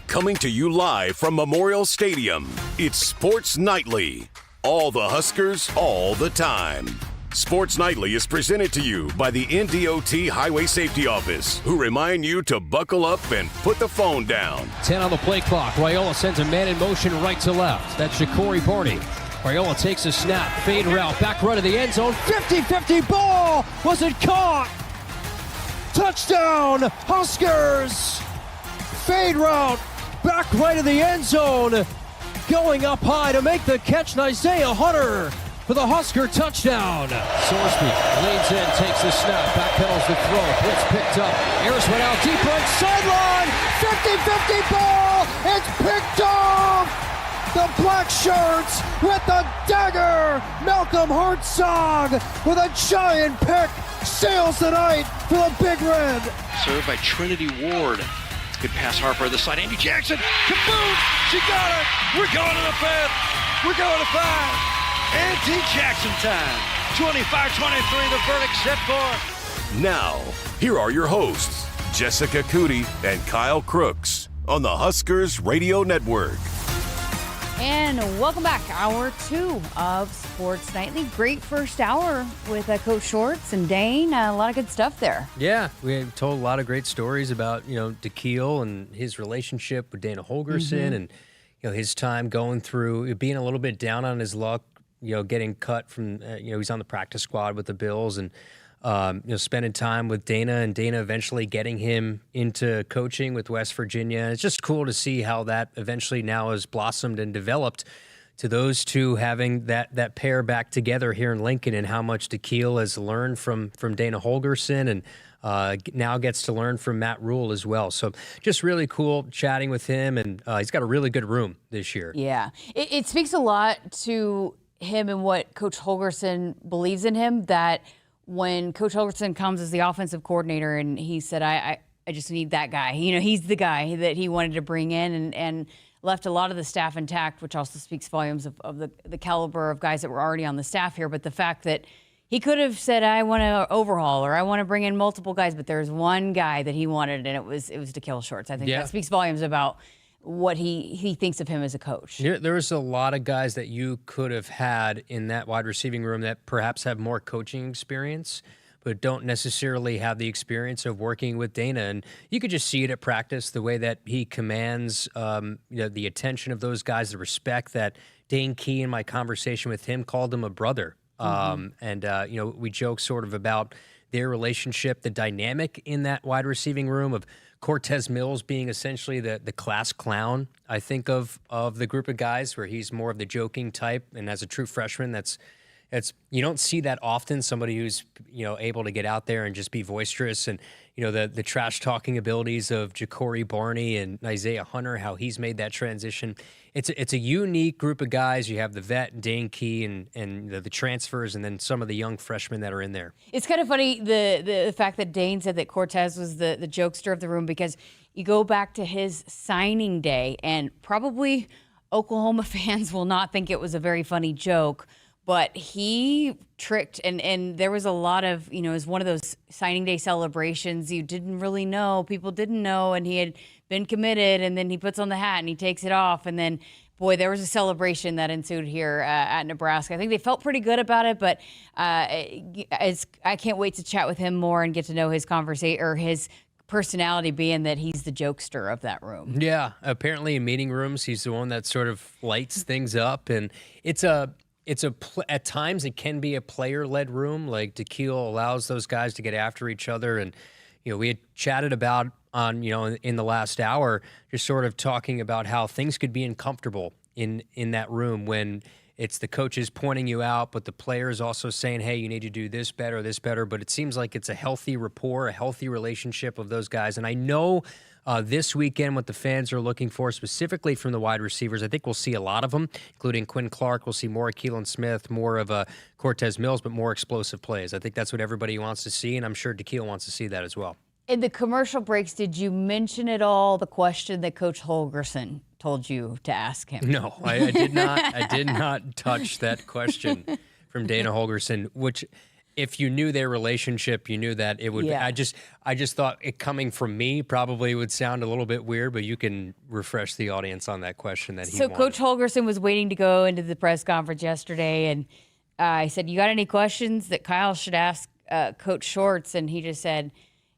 Coming to you live from Memorial Stadium, it's Sports Nightly. All the Huskers, all the time. Sports Nightly is presented to you by the NDOT Highway Safety Office, who remind you to buckle up and put the phone down. 10 on the play clock. Raiola sends a man in motion right to left. That's Ja'Cory Barney. Raiola takes a snap, fade route, back right of the end zone. 50-50 ball. Was it caught? Touchdown, Huskers. Fade route, back right of the end zone. Going up high to make the catch, Isaiah Hunter for the Husker touchdown. Sorsby leans in, takes the snap, backpedals the throw. Blitz picked up. Ayers went out deep right sideline. 50-50 ball. It's picked off. The black shirts with the dagger. Malcolm Hartzog with a giant pick. Sails the night for the Big Red. Served by Trinity Ward. Good pass, Harper, the side. Andy Jackson. Kaboom! She got it. We're going to the 5th. We're going to 5. Andy Jackson time. 25-23, the verdict set for. Now, here are your hosts, Jessica Coody and Kyle Crooks on the Huskers Radio Network. And welcome back. Hour 2 of Sports Nightly. Great first hour with Coach Shorts and Dane. A lot of good stuff there. Yeah, we told a lot of great stories about, Tequille and his relationship with Dana Holgerson and, his time going through, being a little bit down on his luck, getting cut from, he's on the practice squad with the Bills and, spending time with Dana and Dana eventually getting him into coaching with West Virginia. And it's just cool to see how that eventually now has blossomed and developed to those two having that pair back together here in Lincoln, and how much Tequille has learned from Dana Holgerson and now gets to learn from Matt Rule as well. So just really cool chatting with him, and he's got a really good room this year. Yeah. It speaks a lot to him and what Coach Holgerson believes in him, that when Coach Holgerson comes as the offensive coordinator and he said, I just need that guy. He's the guy that he wanted to bring in and left a lot of the staff intact, which also speaks volumes of the caliber of guys that were already on the staff here. But the fact that he could have said, I want to overhaul or I want to bring in multiple guys, but there's one guy that he wanted, and it was Tequille Shorts. I think that speaks volumes about what he thinks of him as a coach. There's a lot of guys that you could have had in that wide receiving room that perhaps have more coaching experience, but don't necessarily have the experience of working with Dana. And you could just see it at practice, the way that he commands the attention of those guys, the respect that Dane Key, in my conversation with him, called him a brother. We joke sort of about their relationship, the dynamic in that wide receiving room of Cortez Mills being essentially the class clown, I think, of the group of guys, where he's more of the joking type. And as a true freshman, that's you don't see that often, somebody who's able to get out there and just be boisterous. And the trash talking abilities of Ja'Cory Barney and Isaiah Hunter, how he's made that transition. It's a unique group of guys. You have the vet Dane Key and the transfers, and then some of the young freshmen that are in there. It's kind of funny the fact that Dane said that Cortez was the jokester of the room, because you go back to his signing day, and probably Oklahoma fans will not think it was a very funny joke, but he tricked, and there was a lot of, it was one of those signing day celebrations you didn't really know, people didn't know, and he had been committed, and then he puts on the hat and he takes it off, and then boy, there was a celebration that ensued here at Nebraska. I think they felt pretty good about it, but I can't wait to chat with him more and get to know his conversation or his personality, being that he's the jokester of that room. Yeah, apparently in meeting rooms, he's the one that sort of lights things up, and at times it can be a player-led room. Like Tequille allows those guys to get after each other, and we had chatted about in the last hour, just sort of talking about how things could be uncomfortable in that room when it's the coaches pointing you out, but the players also saying, hey, you need to do this better. But it seems like it's a healthy rapport, a healthy relationship of those guys. And I know this weekend what the fans are looking for, specifically from the wide receivers, I think we'll see a lot of them, including Quinn Clark. We'll see more of Keelan Smith, more of Cortez Mills, but more explosive plays. I think that's what everybody wants to see, and I'm sure Tequille wants to see that as well. In the commercial breaks, did you mention at all the question that Coach Holgorsen told you to ask him? No, I did not. I did not touch that question from Dana Holgorsen, which if you knew their relationship, you knew that it would Yeah. be. I just thought it coming from me probably would sound a little bit weird, but you can refresh the audience on that question that he So wanted. Coach Holgorsen was waiting to go into the press conference yesterday, and I said, you got any questions that Kyle should ask Coach Shorts? And he just said,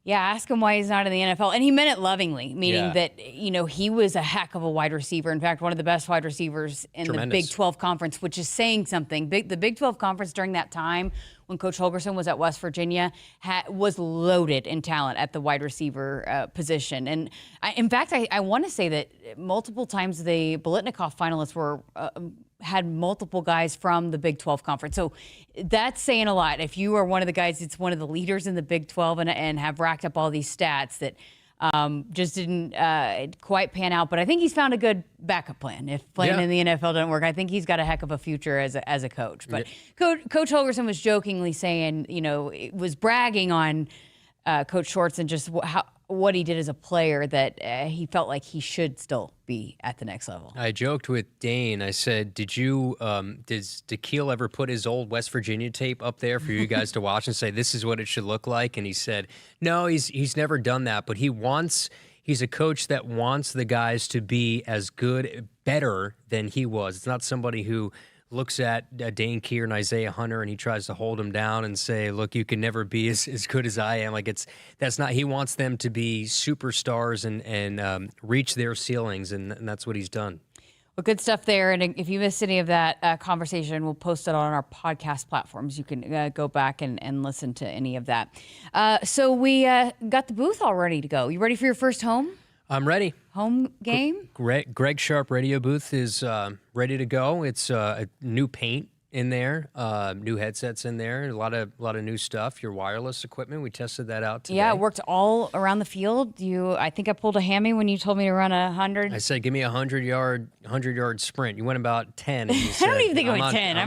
yeah, ask him why he's not in the NFL. And he meant it lovingly, meaning that, he was a heck of a wide receiver. In fact, one of the best wide receivers in the Big 12 Conference, which is saying something. The Big 12 Conference during that time when Coach Holgorsen was at West Virginia was loaded in talent at the wide receiver position. And in fact, I want to say that multiple times the Biletnikoff finalists were had multiple guys from the Big 12 Conference. So that's saying a lot. If you are one of the guys that's one of the leaders in the Big 12 and have racked up all these stats that just didn't quite pan out. But I think he's found a good backup plan. If playing in the NFL doesn't work, I think he's got a heck of a future as a coach. But Coach Holgorsen was jokingly saying, was bragging on Coach Shorts and just what he did as a player, that he felt like he should still be at the next level. I joked with Dane. I said, did Tequille ever put his old West Virginia tape up there for you guys to watch and say, this is what it should look like? And he said, no, he's never done that, but he's a coach that wants the guys to be as good, better than he was. It's not somebody who looks at Dane Key and Isaiah Hunter and he tries to hold them down and say, look, you can never be as good as I am. That's not, he wants them to be superstars and reach their ceilings, and that's what he's done. Well, good stuff there. And if you missed any of that conversation, we'll post it on our podcast platforms. You can go back and listen to any of that. So we got the booth all ready to go. You ready for your first home? I'm ready. Home game? Greg Sharp radio booth is ready to go. It's a new paint in there, new headsets in there, a lot of new stuff. Your wireless equipment, we tested that out today. Yeah, it worked all around the field. I think I pulled a hammy when you told me to run 100. I said, give me a 100-yard sprint. You went about 10. And you said, I don't even think I went 10. I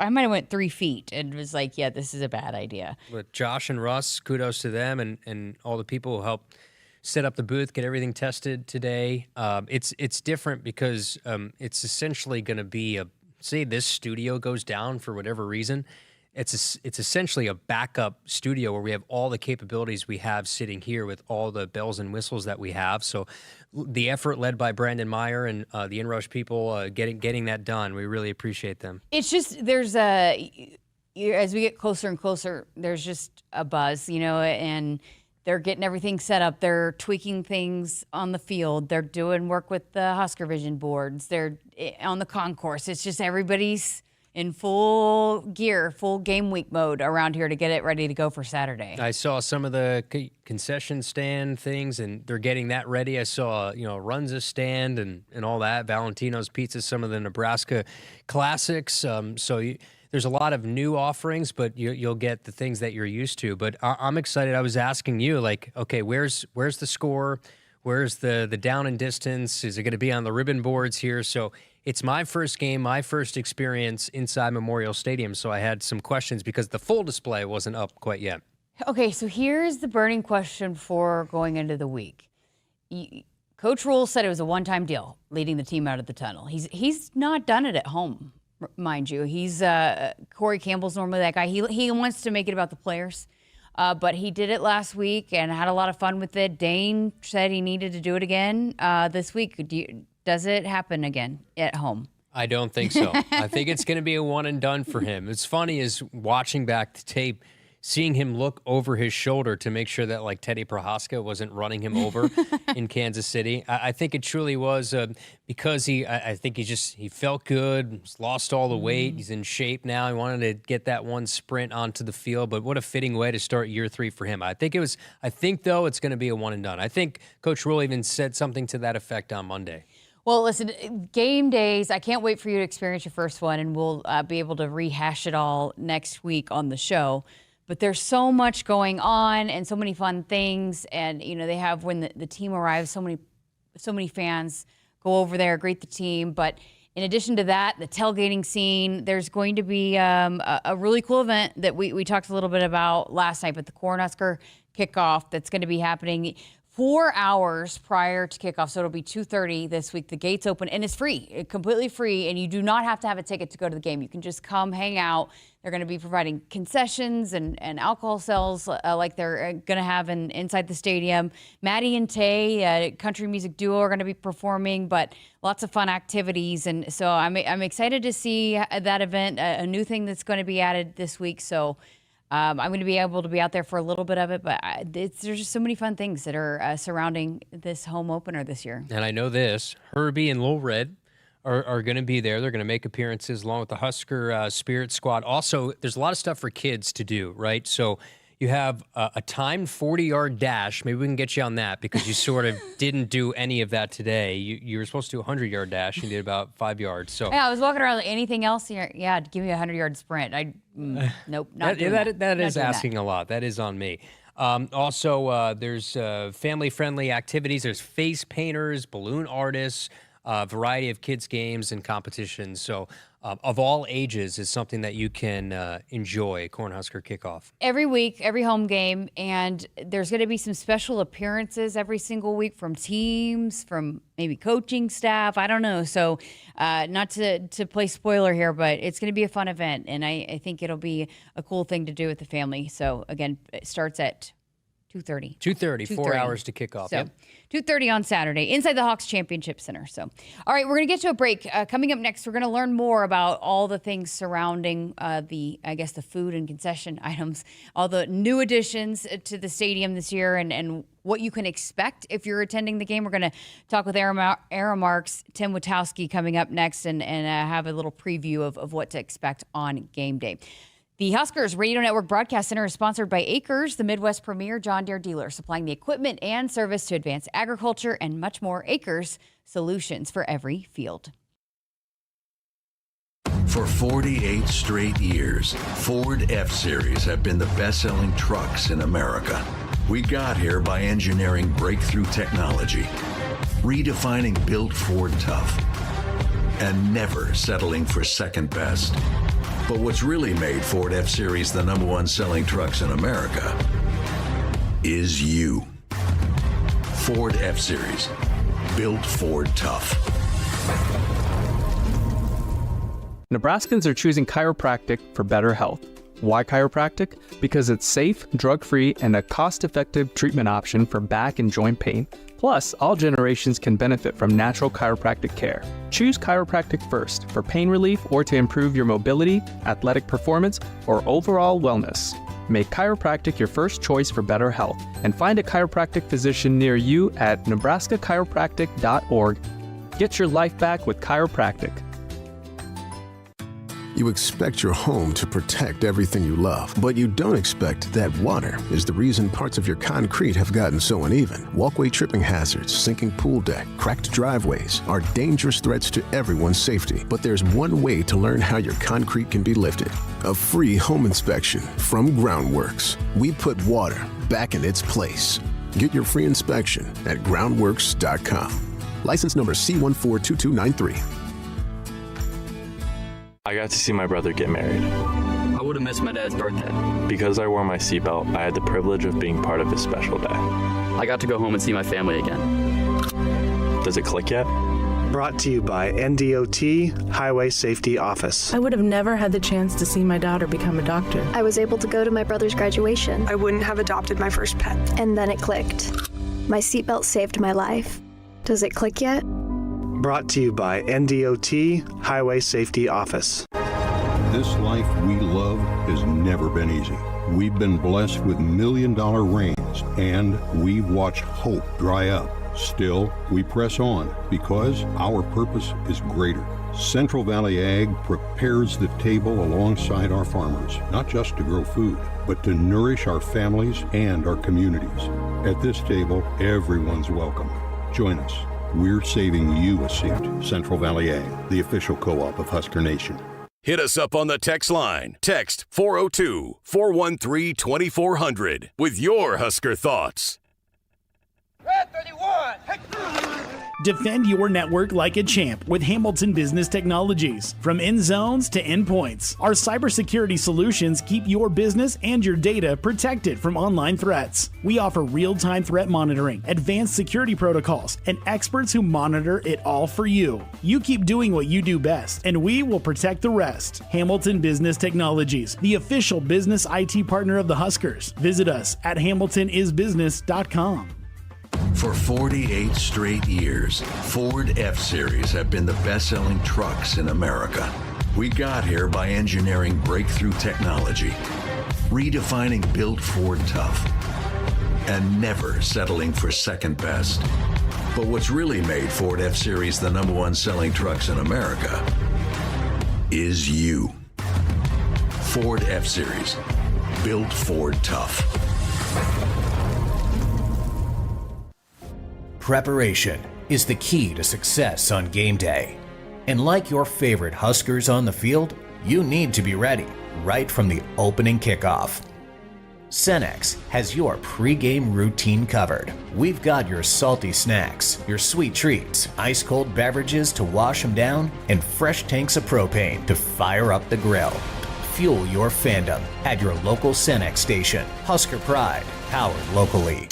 might have went 3 feet and was like, yeah, this is a bad idea. But Josh and Russ, kudos to them and all the people who helped set up the booth, get everything tested today. It's different because it's essentially going to be say this studio goes down for whatever reason. It's essentially a backup studio where we have all the capabilities we have sitting here with all the bells and whistles that we have. So the effort led by Brandon Meyer and the InRush people getting that done, we really appreciate them. It's just as we get closer and closer, there's just a buzz, and they're getting everything set up. They're tweaking things on the field. They're doing work with the Husker Vision boards. They're on the concourse. It's just everybody's in full gear, full game week mode around here to get it ready to go for Saturday. I saw some of the concession stand things, and they're getting that ready. I saw, Runza stand and all that. Valentino's Pizza, some of the Nebraska classics. There's a lot of new offerings, but you'll get the things that you're used to. But I'm excited. I was asking you, okay, where's the score? Where's the down and distance? Is it going to be on the ribbon boards here? So it's my first game, my first experience inside Memorial Stadium. So I had some questions because the full display wasn't up quite yet. Okay, so here's the burning question for going into the week. Coach Rule said it was a one-time deal, leading the team out of the tunnel. He's not done it at home. Mind you, he's Corey Campbell's normally that guy. He wants to make it about the players, but he did it last week and had a lot of fun with it. Dane said he needed to do it again this week. Does it happen again at home? I don't think so. I think it's going to be a one and done for him. It's funny is watching back the tape, seeing him look over his shoulder to make sure that like Teddy Prohaska wasn't running him over in Kansas City. I think it truly was because I think he felt good, he's lost all the weight, he's in shape now. He wanted to get that one sprint onto the field, but what a fitting way to start year 3 for him. I think though it's going to be a one and done. I think Coach Rule even said something to that effect on Monday. Well, listen, game days, I can't wait for you to experience your first one, and we'll be able to rehash it all next week on the show. But there's so much going on and so many fun things. And, they have when the team arrives, so many fans go over there, greet the team. But in addition to that, the tailgating scene, there's going to be a really cool event that we talked a little bit about last night, but the Cornhusker kickoff that's going to be happening 4 hours prior to kickoff. So it'll be 2:30 this week. The gates open and it's free, completely free. And you do not have to have a ticket to go to the game. You can just come hang out. They're going to be providing concessions and alcohol sales like they're going to have inside the stadium. Maddie and Tay, a country music duo, are going to be performing, but lots of fun activities. And so I'm excited to see that event, a new thing that's going to be added this week. So I'm going to be able to be out there for a little bit of it, but there's just so many fun things that are surrounding this home opener this year. And I know this, Herbie and Lil Red are going to be there. They're going to make appearances along with the Husker Spirit Squad. Also, there's a lot of stuff for kids to do, right? So you have a timed 40-yard dash. Maybe we can get you on that because you sort of didn't do any of that today. You were supposed to do a 100-yard dash. You did about 5 yards. So yeah, I was walking around like anything else here. Yeah, give me a 100-yard sprint. Nope, not doing that. That is asking a lot. That is on me. Also, there's family-friendly activities. There's face painters, balloon artists, a variety of kids' games and competitions. So of all ages is something that you can enjoy, Cornhusker Kickoff. Every week, every home game, and there's going to be some special appearances every single week from teams, from maybe coaching staff. I don't know. So not to play spoiler here, but it's going to be a fun event, and I think it'll be a cool thing to do with the family. So, again, it starts at 2:30. 2:30, 4 hours to kick off. So 2:30 on Saturday inside the Hawks Championship Center. So, all right, we're going to get to a break. Coming up next, we're going to learn more about all the things surrounding the food and concession items, all the new additions to the stadium this year, and what you can expect if you're attending the game. We're going to talk with Aramark's Tim Witowski coming up next and have a little preview of what to expect on game day. The Huskers Radio Network Broadcast Center is sponsored by Akrs, the Midwest premier John Deere dealer, supplying the equipment and service to advance agriculture and much more. Akrs, solutions for every field. For 48 straight years, Ford F-Series have been the best-selling trucks in America. We got here by engineering breakthrough technology, redefining built Ford tough, and never settling for second best. But what's really made Ford F-Series the #1 selling trucks in America is you. Ford F-Series. Built Ford tough. Nebraskans are choosing chiropractic for better health. Why chiropractic? Because it's safe, drug-free, and a cost-effective treatment option for back and joint pain. Plus, all generations can benefit from natural chiropractic care. Choose chiropractic first for pain relief or to improve your mobility, athletic performance, or overall wellness. Make chiropractic your first choice for better health and find a chiropractic physician near you at nebraskachiropractic.org. Get your life back with chiropractic. You expect your home to protect everything you love, but you don't expect that water is the reason parts of your concrete have gotten so uneven. Walkway tripping hazards, sinking pool deck, cracked driveways are dangerous threats to everyone's safety. But there's one way to learn how your concrete can be lifted. A free home inspection from Groundworks. We put water back in its place. Get your free inspection at groundworks.com. License number C142293. I got to see my brother get married. I would have missed my dad's birthday. Because I wore my seatbelt, I had the privilege of being part of his special day. I got to go home and see my family again. Does it click yet? Brought to you by NDOT Highway Safety Office. I would have never had the chance to see my daughter become a doctor. I was able to go to my brother's graduation. I wouldn't have adopted my first pet. And then it clicked. My seatbelt saved my life. Does it click yet? Brought to you by NDOT Highway Safety Office. This life we love has never been easy. We've been blessed with million-dollar rains, and we've watched hope dry up. Still, we press on because our purpose is greater. Central Valley Ag prepares the table alongside our farmers, not just to grow food, but to nourish our families and our communities. At this table, everyone's welcome. Join us. We're saving you a seat. Central Valley Ag, the official co-op of Husker Nation. Hit us up on the text line. Text 402-413-2400 with your Husker thoughts. Defend your network like a champ with Hamilton Business Technologies. From end zones to endpoints, our cybersecurity solutions keep your business and your data protected from online threats. We offer real-time threat monitoring, advanced security protocols, and experts who monitor it all for you. You keep doing what you do best, and we will protect the rest. Hamilton Business Technologies, the official business IT partner of the Huskers. Visit us at hamiltonisbusiness.com. For 48 straight years, Ford F-Series have been the best-selling trucks in America. We got here by engineering breakthrough technology, redefining built Ford tough, and never settling for second best. But what's really made Ford F-Series the #1 selling trucks in America is you. Ford F-Series, built Ford tough. Preparation is the key to success on game day. And like your favorite Huskers on the field, you need to be ready right from the opening kickoff. Cenex has your pre-game routine covered. We've got your salty snacks, your sweet treats, ice-cold beverages to wash them down, and fresh tanks of propane to fire up the grill. Fuel your fandom at your local Cenex station. Husker Pride, powered locally.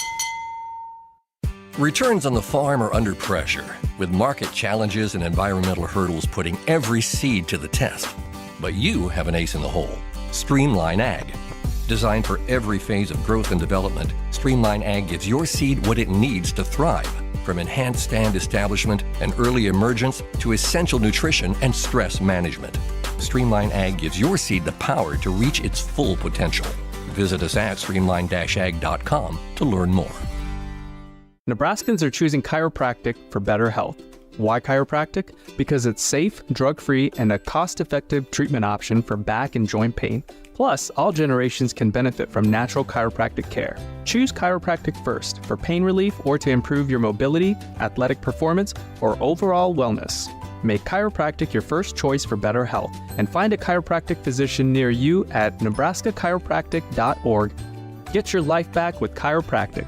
Returns on the farm are under pressure, with market challenges and environmental hurdles putting every seed to the test. But you have an ace in the hole, Streamline Ag. Designed for every phase of growth and development, Streamline Ag gives your seed what it needs to thrive, from enhanced stand establishment and early emergence to essential nutrition and stress management. Streamline Ag gives your seed the power to reach its full potential. Visit us at streamline-ag.com to learn more. Nebraskans are choosing chiropractic for better health. Why chiropractic? Because it's safe, drug-free, and a cost-effective treatment option for back and joint pain. Plus, all generations can benefit from natural chiropractic care. Choose chiropractic first for pain relief or to improve your mobility, athletic performance, or overall wellness. Make chiropractic your first choice for better health and find a chiropractic physician near you at nebraskachiropractic.org. Get your life back with chiropractic.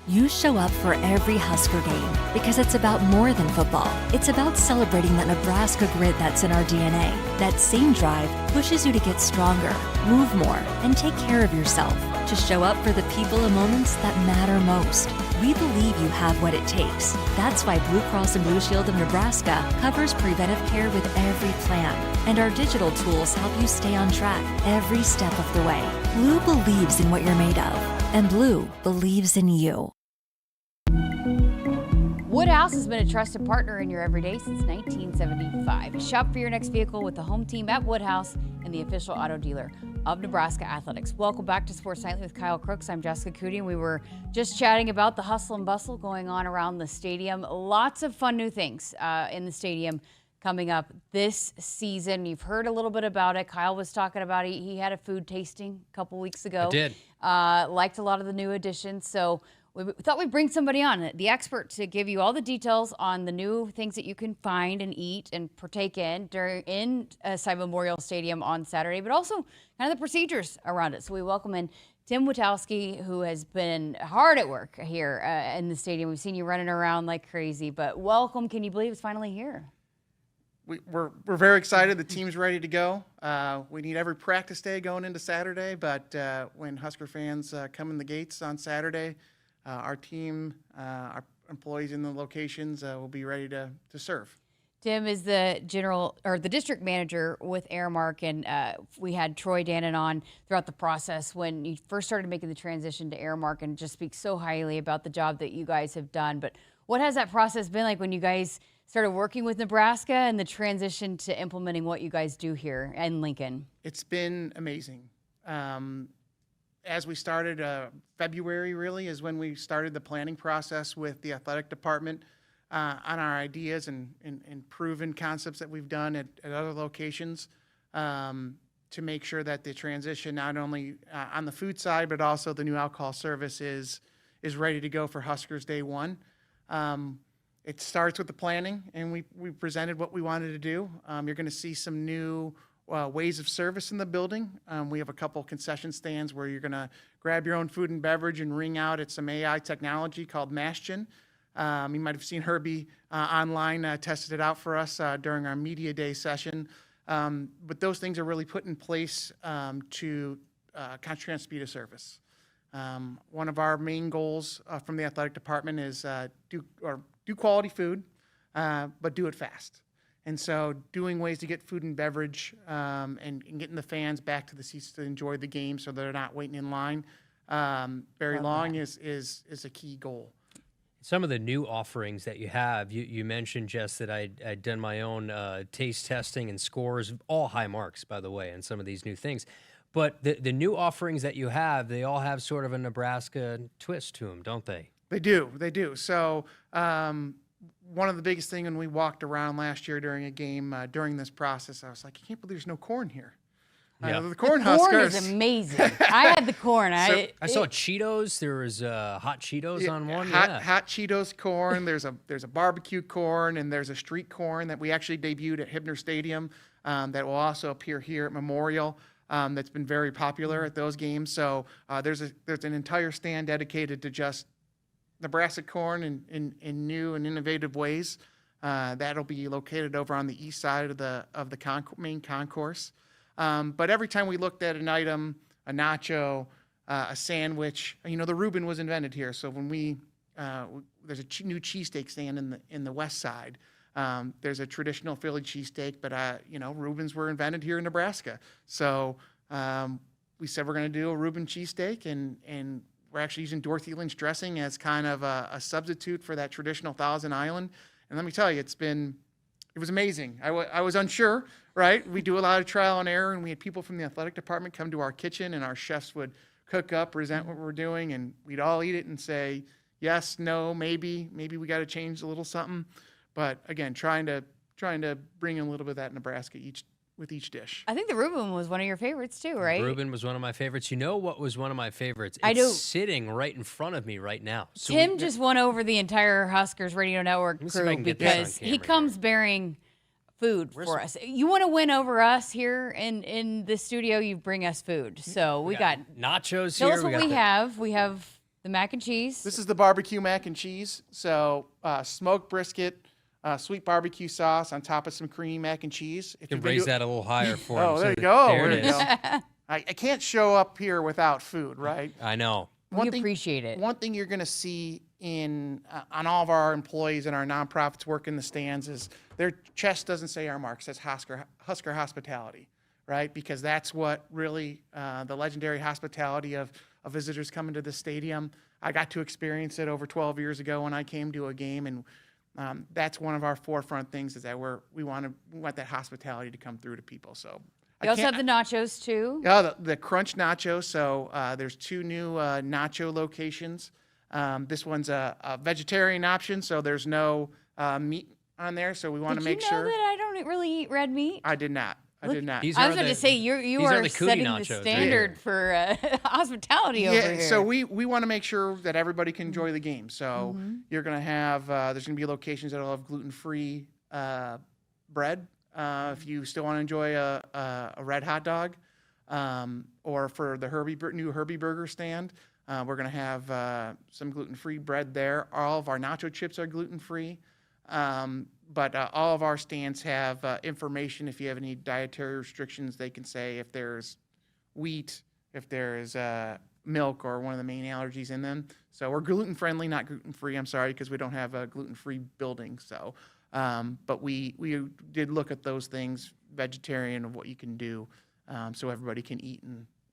You show up for every Husker game because it's about more than football. It's about celebrating that Nebraska grit that's in our DNA. That same drive pushes you to get stronger, move more, and take care of yourself. To show up for the people and moments that matter most. We believe you have what it takes. That's why Blue Cross and Blue Shield of Nebraska covers preventive care with every plan. And our digital tools help you stay on track every step of the way. Blue believes in what you're made of. And Blue believes in you. Woodhouse has been a trusted partner in your everyday since 1975. Shop for your next vehicle with the home team at Woodhouse and the official auto dealer of Nebraska Athletics. Welcome back to Sports Nightly with Kyle Crooks. I'm Jessica Coody, and we were just chatting about the hustle and bustle going on around the stadium. Lots of fun new things in the stadium coming up this season. You've heard a little bit about it. Kyle was talking about it. He had a food tasting a couple weeks ago. I did. Liked a lot of the new additions. So we thought we'd bring somebody on, the expert, to give you all the details on the new things that you can find and eat and partake in in Cy Memorial Stadium on Saturday, but also kind of the procedures around it. So we welcome in Tim Witowski, who has been hard at work here in the stadium. We've seen you running around like crazy, but welcome. Can you believe it's finally here? We're very excited. The team's ready to go. We need every practice day going into Saturday, but when Husker fans come in the gates on Saturday, our team, our employees in the locations will be ready to serve. Tim is the district manager with Aramark, and we had Troy Dannon on throughout the process when you first started making the transition to Aramark, and just speaks so highly about the job that you guys have done. But What has that process been like when you guys started working with Nebraska and the transition to implementing what you guys do here in Lincoln? It's been amazing. As we started, February really is when we started the planning process with the athletic department on our ideas and proven concepts that we've done at other locations to make sure that the transition, not only on the food side, but also the new alcohol service is ready to go for Huskers day one. It starts with the planning, and we presented what we wanted to do. You're going to see some new ways of service in the building. We have a couple concession stands where you're going to grab your own food and beverage and ring out at some AI technology called Mashgin. You might have seen Herbie online tested it out for us during our media day session. But those things are really put in place to concentrate on speed of service. One of our main goals from the athletic department is do quality food, but do it fast. And so doing ways to get food and beverage and getting the fans back to the seats to enjoy the game so they're not waiting in line very long is a key goal. Some of the new offerings that you have, you mentioned, Jess, that I'd done my own taste testing and scores, all high marks, by the way, on some of these new things. But the new offerings that you have, they all have sort of a Nebraska twist to them, don't they? They do. So one of the biggest things when we walked around last year during a game, during this process, I was like, I can't believe there's no corn here. Yeah. The corn Corn is amazing. I had the corn. I saw Cheetos. There was hot Cheetos on one. Hot Cheetos corn. There's a barbecue corn, and there's a street corn that we actually debuted at Hibner Stadium that will also appear here at Memorial. That's been very popular at those games. So there's an entire stand dedicated to just Nebraska corn in new and innovative ways. That'll be located over on the east side of the main concourse. But every time we looked at an item, a nacho, a sandwich, the Reuben was invented here. So when there's a new cheesesteak stand in the west side. There's a traditional Philly cheesesteak, but Reubens were invented here in Nebraska. So we said we're going to do a Reuben cheesesteak, and we're actually using Dorothy Lynch dressing as kind of a substitute for that traditional Thousand Island. And let me tell you, it was amazing. I was unsure, right? We do a lot of trial and error, and we had people from the athletic department come to our kitchen, and our chefs would cook up, present what we're doing, and we'd all eat it and say, yes, no, maybe we got to change a little something. But again, trying to bring in a little bit of that Nebraska with each dish. I think the Reuben was one of your favorites too, right? Reuben was one of my favorites. You know what was one of my favorites? It's sitting right in front of me right now. So Tim just won over the entire Huskers Radio Network crew because he comes bearing food for us. You want to win over us here in the studio, you bring us food. So we got nachos here. Tell us what we have. We have the mac and cheese. This is the barbecue mac and cheese. So smoked brisket, sweet barbecue sauce on top of some creamy mac and cheese. You can raise that a little higher for him. Oh, there you go. There it is. I can't show up here without food, right? I know. We appreciate it. One thing you're going to see on all of our employees and our nonprofits work in the stands is their chest doesn't say Aramark, it says Husker Hospitality, right? Because that's what really the legendary hospitality of visitors coming to the stadium. I got to experience it over 12 years ago when I came to a game, and that's one of our forefront things is that we want that hospitality to come through to people. So you also have the nachos too. Yeah, the crunch nachos. So there's 2 new nacho locations. This one's a vegetarian option, so there's no meat on there. So we want to make sure. Did you know that I don't really eat red meat? I did not. I did not. I was going to say you are setting the standard for hospitality over here. So we want to make sure that everybody can enjoy the game. So you're going to have there's going to be locations that'll have gluten-free bread. If you still want to enjoy a red hot dog, or for the new Herbie Burger stand, we're going to have some gluten-free bread there. All of our nacho chips are gluten-free, but all of our stands have information. If you have any dietary restrictions, they can say if there's wheat, if there's milk, or one of the main allergies in them. So we're gluten-friendly, not gluten-free. I'm sorry, because we don't have a gluten-free building. So. But we did look at those things, vegetarian, of what you can do, so everybody can eat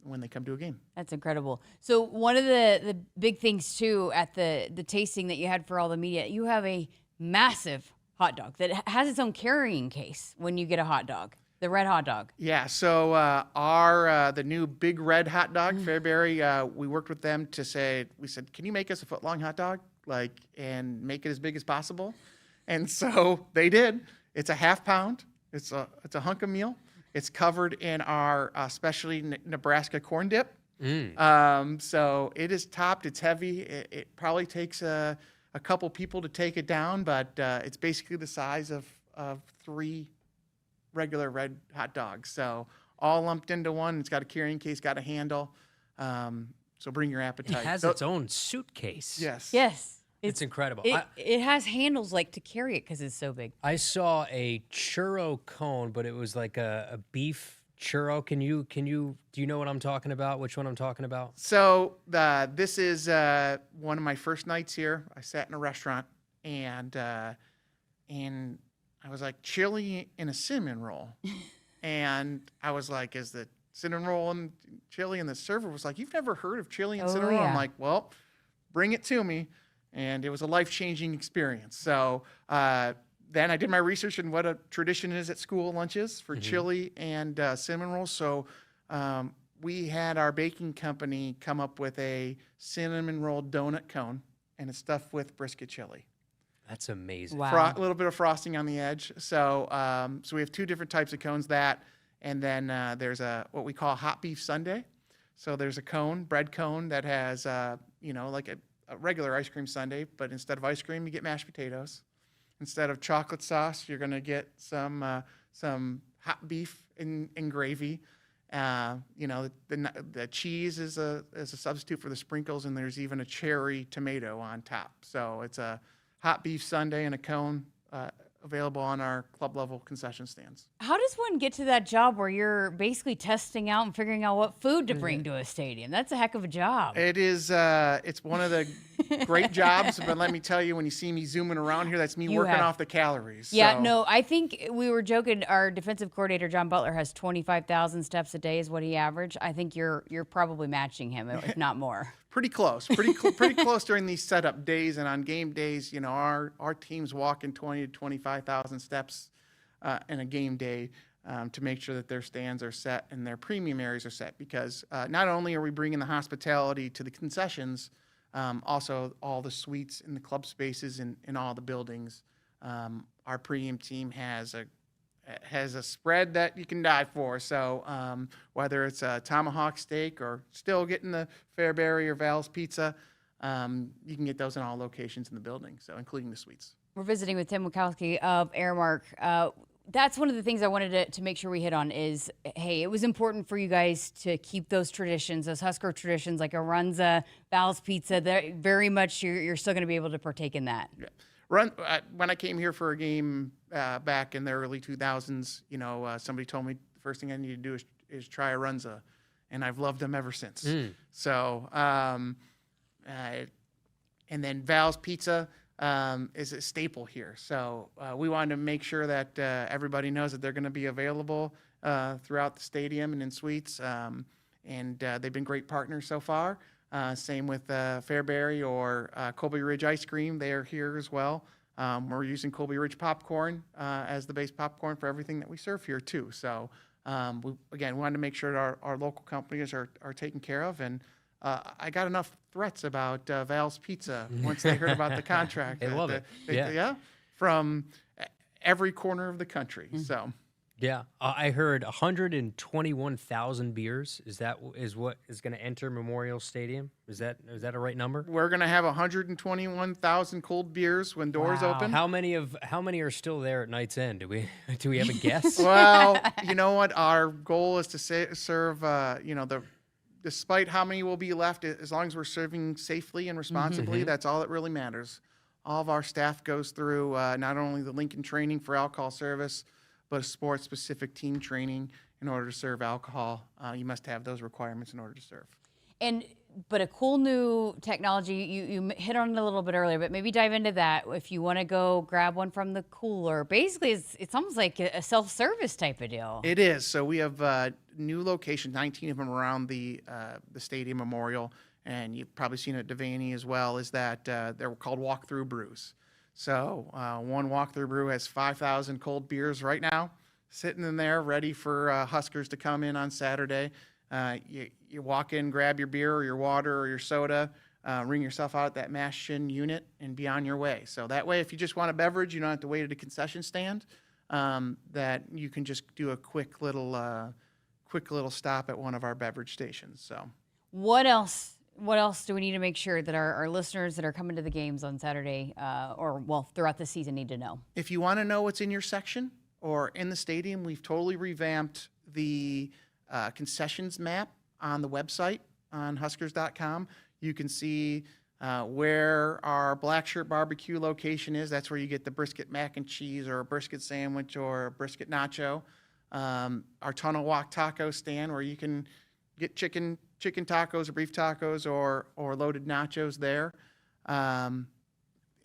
when they come to a game. That's incredible. So one of the big things too at the tasting that you had for all the media, you have a massive hot dog that has its own carrying case when you get a hot dog, the red hot dog. Yeah, so the new big red hot dog, Fairbury, we worked with them we said, can you make us a foot-long hot dog, and make it as big as possible? And so they did. It's a half pound. It's a hunk of meal. It's covered in our specialty Nebraska corn dip. So it is topped. It's heavy. It probably takes a couple people to take it down, but it's basically the size of 3 regular red hot dogs. So all lumped into one. It's got a carrying case, got a handle. So bring your appetite. It has its own suitcase. Yes. Yes. It's incredible. It has handles to carry it because it's so big. I saw a churro cone, but it was like a beef churro. Do you know what I'm talking about? Which one I'm talking about? So this is one of my first nights here. I sat in a restaurant and I was like, chili and a cinnamon roll. And I was like, is the cinnamon roll and chili? And the server was like, you've never heard of chili and cinnamon roll? I'm like, well, bring it to me. And it was a life-changing experience. So then I did my research on what a tradition is at school lunches for chili and cinnamon rolls. So we had our baking company come up with a cinnamon roll donut cone, and it's stuffed with brisket chili. That's amazing. Wow. A little bit of frosting on the edge. So so we have 2 different types of cones, and then there's what we call hot beef sundae. So there's a bread cone that has, like a regular ice cream sundae, but instead of ice cream, you get mashed potatoes. Instead of chocolate sauce, you're going to get some hot beef in gravy. The cheese is a substitute for the sprinkles, and there's even a cherry tomato on top. So it's a hot beef sundae and a cone available on our club level concession stands. How does one get to that job where you're basically testing out and figuring out what food to bring to a stadium? That's a heck of a job. It is. It's one of the great jobs, but let me tell you, when you see me zooming around here, that's me working off the calories. Yeah, so. no, I think we were joking. Our defensive coordinator, John Butler, has 25,000 steps a day is what he averaged. I think you're probably matching him, if not more. Pretty close. Pretty close during these setup days, and on game days, our teams walking 20 to 25,000 steps in a game day to make sure that their stands are set and their premium areas are set. Because not only are we bringing the hospitality to the concessions, also all the suites in the club spaces in all the buildings. Our premium team has a spread that you can dive for. So whether it's a tomahawk steak or still getting the Fairbury or Val's pizza, you can get those in all locations in the building, so including the suites. We're visiting with Tim Wachowski of Aramark. That's one of the things I wanted to make sure we hit on is, hey, it was important for you guys to keep those traditions, those Husker traditions, like a Runza, Val's Pizza. Very much you're still going to be able to partake in that. Yeah. When I came here for a game back in the early 2000s, somebody told me the first thing I need to do is try a Runza, and I've loved them ever since. So, and then Val's Pizza is a staple here. So we wanted to make sure that everybody knows that they're going to be available throughout the stadium and in suites, and they've been great partners so far. Same with Fairbury or Colby Ridge Ice Cream. They are here as well. We're using Colby Ridge popcorn as the base popcorn for everything that we serve here too. So we wanted to make sure that our local companies are taken care of. And I got enough threats about Val's Pizza once they heard about the contract. They love it. From every corner of the country. So. Yeah, I heard 121,000 beers. Is what is going to enter Memorial Stadium? Is that a right number? We're going to have 121,000 cold beers when doors open. How many are still there at night's end? Do we have a guess? Well, you know what? Our goal is to serve. Despite how many will be left, as long as we're serving safely and responsibly, that's all that really matters. All of our staff goes through not only the Lincoln training for alcohol service, but a sports-specific team training in order to serve alcohol. You must have those requirements in order to serve. But a cool new technology, you hit on it a little bit earlier, but maybe dive into that. If you want to go grab one from the cooler, basically it's almost like a self-service type of deal. It is. So we have new locations, 19 of them around the stadium memorial, and you've probably seen it at Devaney as well, is that they're called walk-through brews. So one walk-through brew has 5,000 cold beers right now sitting in there ready for Huskers to come in on Saturday. You walk in, grab your beer or your water or your soda, ring yourself out at that mass shin unit, and be on your way. So that way, if you just want a beverage, you don't have to wait at a concession stand, that you can just do a quick little stop at one of our beverage stations. So what else do we need to make sure that our listeners that are coming to the games on Saturday throughout the season need to know? If you want to know what's in your section or in the stadium, we've totally revamped the concessions map on the website on Huskers.com. You can see where our Black Shirt Barbecue location is. That's where you get the brisket mac and cheese or a brisket sandwich or a brisket nacho. Our Tunnel Walk taco stand, where you can get chicken tacos or beef tacos or loaded nachos there.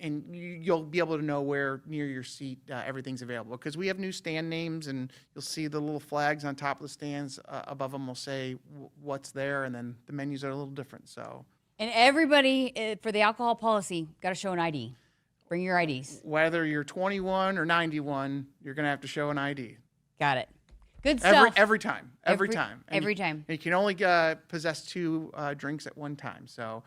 And you'll be able to know where near your seat everything's available, because we have new stand names, and you'll see the little flags on top of the stands. Above them will say what's there, and then the menus are a little different. So, and everybody, for the alcohol policy, got to show an ID. Bring your IDs. Whether you're 21 or 91, you're going to have to show an ID. Got it. Good stuff. Every time. Every time. You can only possess 2 drinks at one time. So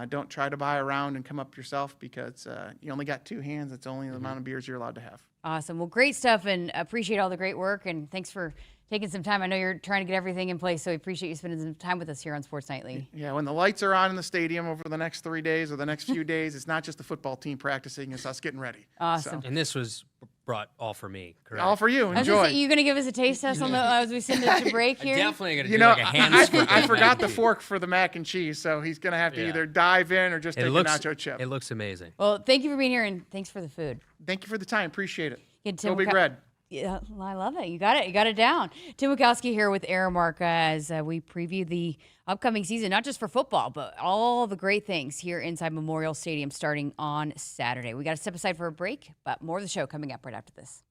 don't try to buy around and come up yourself, because you only got 2 hands. It's only the amount of beers you're allowed to have. Awesome. Well, great stuff, and appreciate all the great work, and thanks for taking some time. I know you're trying to get everything in place, so we appreciate you spending some time with us here on Sports Nightly. Yeah, when the lights are on in the stadium over the next 3 days or the next few days, it's not just the football team practicing, it's us getting ready. Awesome. So. And this was brought all for me, correct? All for you. Enjoy. You going to give us a taste test on as we send it to break here? Definitely going to do like a hand I forgot the fork for the mac and cheese, so he's going to have to either dive in or just take a nacho chip. It looks amazing. Well, thank you for being here, and thanks for the food. Thank you for the time. Appreciate it. Go Big Red. Yeah, I love it. You got it. You got it down. Tim Wachowski here with Aramark as we preview the upcoming season, not just for football, but all the great things here inside Memorial Stadium starting on Saturday. We got to step aside for a break, but more of the show coming up right after this.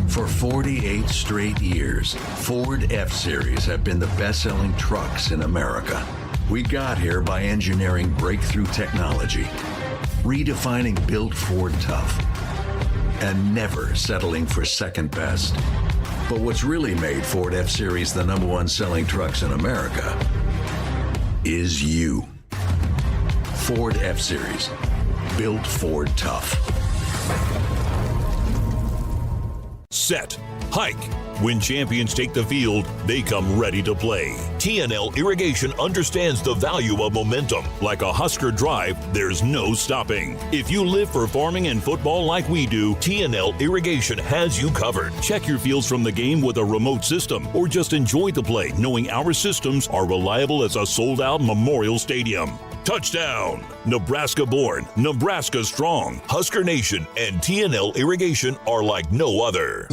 For 48 straight years, Ford F-Series have been the best-selling trucks in America. We got here by engineering breakthrough technology, redefining built Ford tough, and never settling for second best. But what's really made Ford F-Series the #1 selling trucks in America is you. Ford F-Series, built Ford tough. Set, hike. When champions take the field, they come ready to play. TNL Irrigation understands the value of momentum. Like a Husker drive, there's no stopping. If you live for farming and football like we do, TNL Irrigation has you covered. Check your fields from the game with a remote system, or just enjoy the play knowing our systems are reliable as a sold-out Memorial Stadium. Touchdown! Nebraska born, Nebraska strong. Husker Nation and TNL Irrigation are like no other.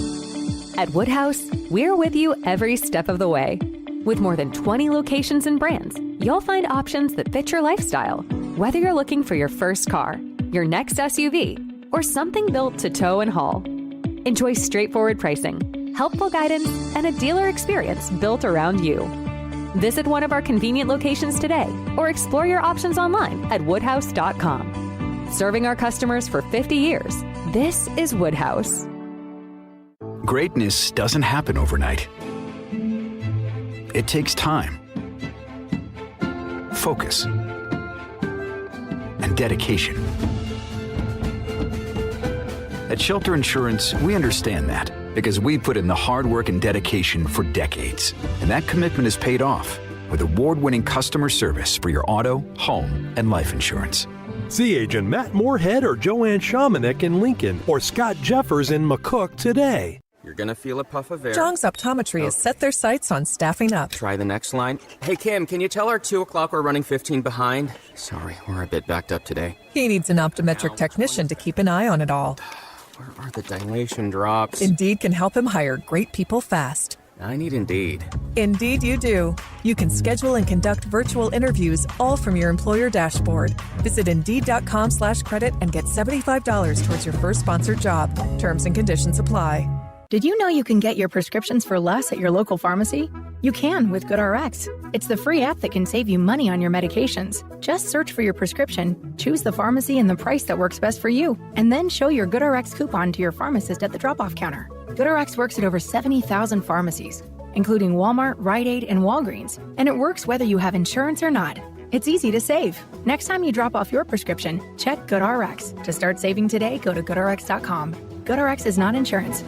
At Woodhouse, we're with you every step of the way. With more than 20 locations and brands, you'll find options that fit your lifestyle. Whether you're looking for your first car, your next SUV, or something built to tow and haul. Enjoy straightforward pricing, helpful guidance, and a dealer experience built around you. Visit one of our convenient locations today or explore your options online at woodhouse.com. Serving our customers for 50 years, this is Woodhouse. Greatness doesn't happen overnight. It takes time, focus, and dedication. At Shelter Insurance, we understand that because we put in the hard work and dedication for decades. And that commitment is paid off with award-winning customer service for your auto, home, and life insurance. See Agent Matt Moorhead or Joanne Shamanik in Lincoln or Scott Jeffers in McCook today. You're going to feel a puff of air. Jong's Optometry has set their sights on staffing up. Try the next line. Hey, Kim, can you tell our 2 o'clock we're running 15 behind? Sorry, we're a bit backed up today. He needs an optometric technician to keep an eye on it all. Where are the dilation drops? Indeed can help him hire great people fast. I need Indeed. Indeed you do. You can schedule and conduct virtual interviews all from your employer dashboard. Visit Indeed.com/credit and get $75 towards your first sponsored job. Terms and conditions apply. Did you know you can get your prescriptions for less at your local pharmacy? You can with GoodRx. It's the free app that can save you money on your medications. Just search for your prescription, choose the pharmacy and the price that works best for you, and then show your GoodRx coupon to your pharmacist at the drop-off counter. GoodRx works at over 70,000 pharmacies, including Walmart, Rite Aid, and Walgreens, and it works whether you have insurance or not. It's easy to save. Next time you drop off your prescription, check GoodRx. To start saving today, go to GoodRx.com. GoodRx is not insurance.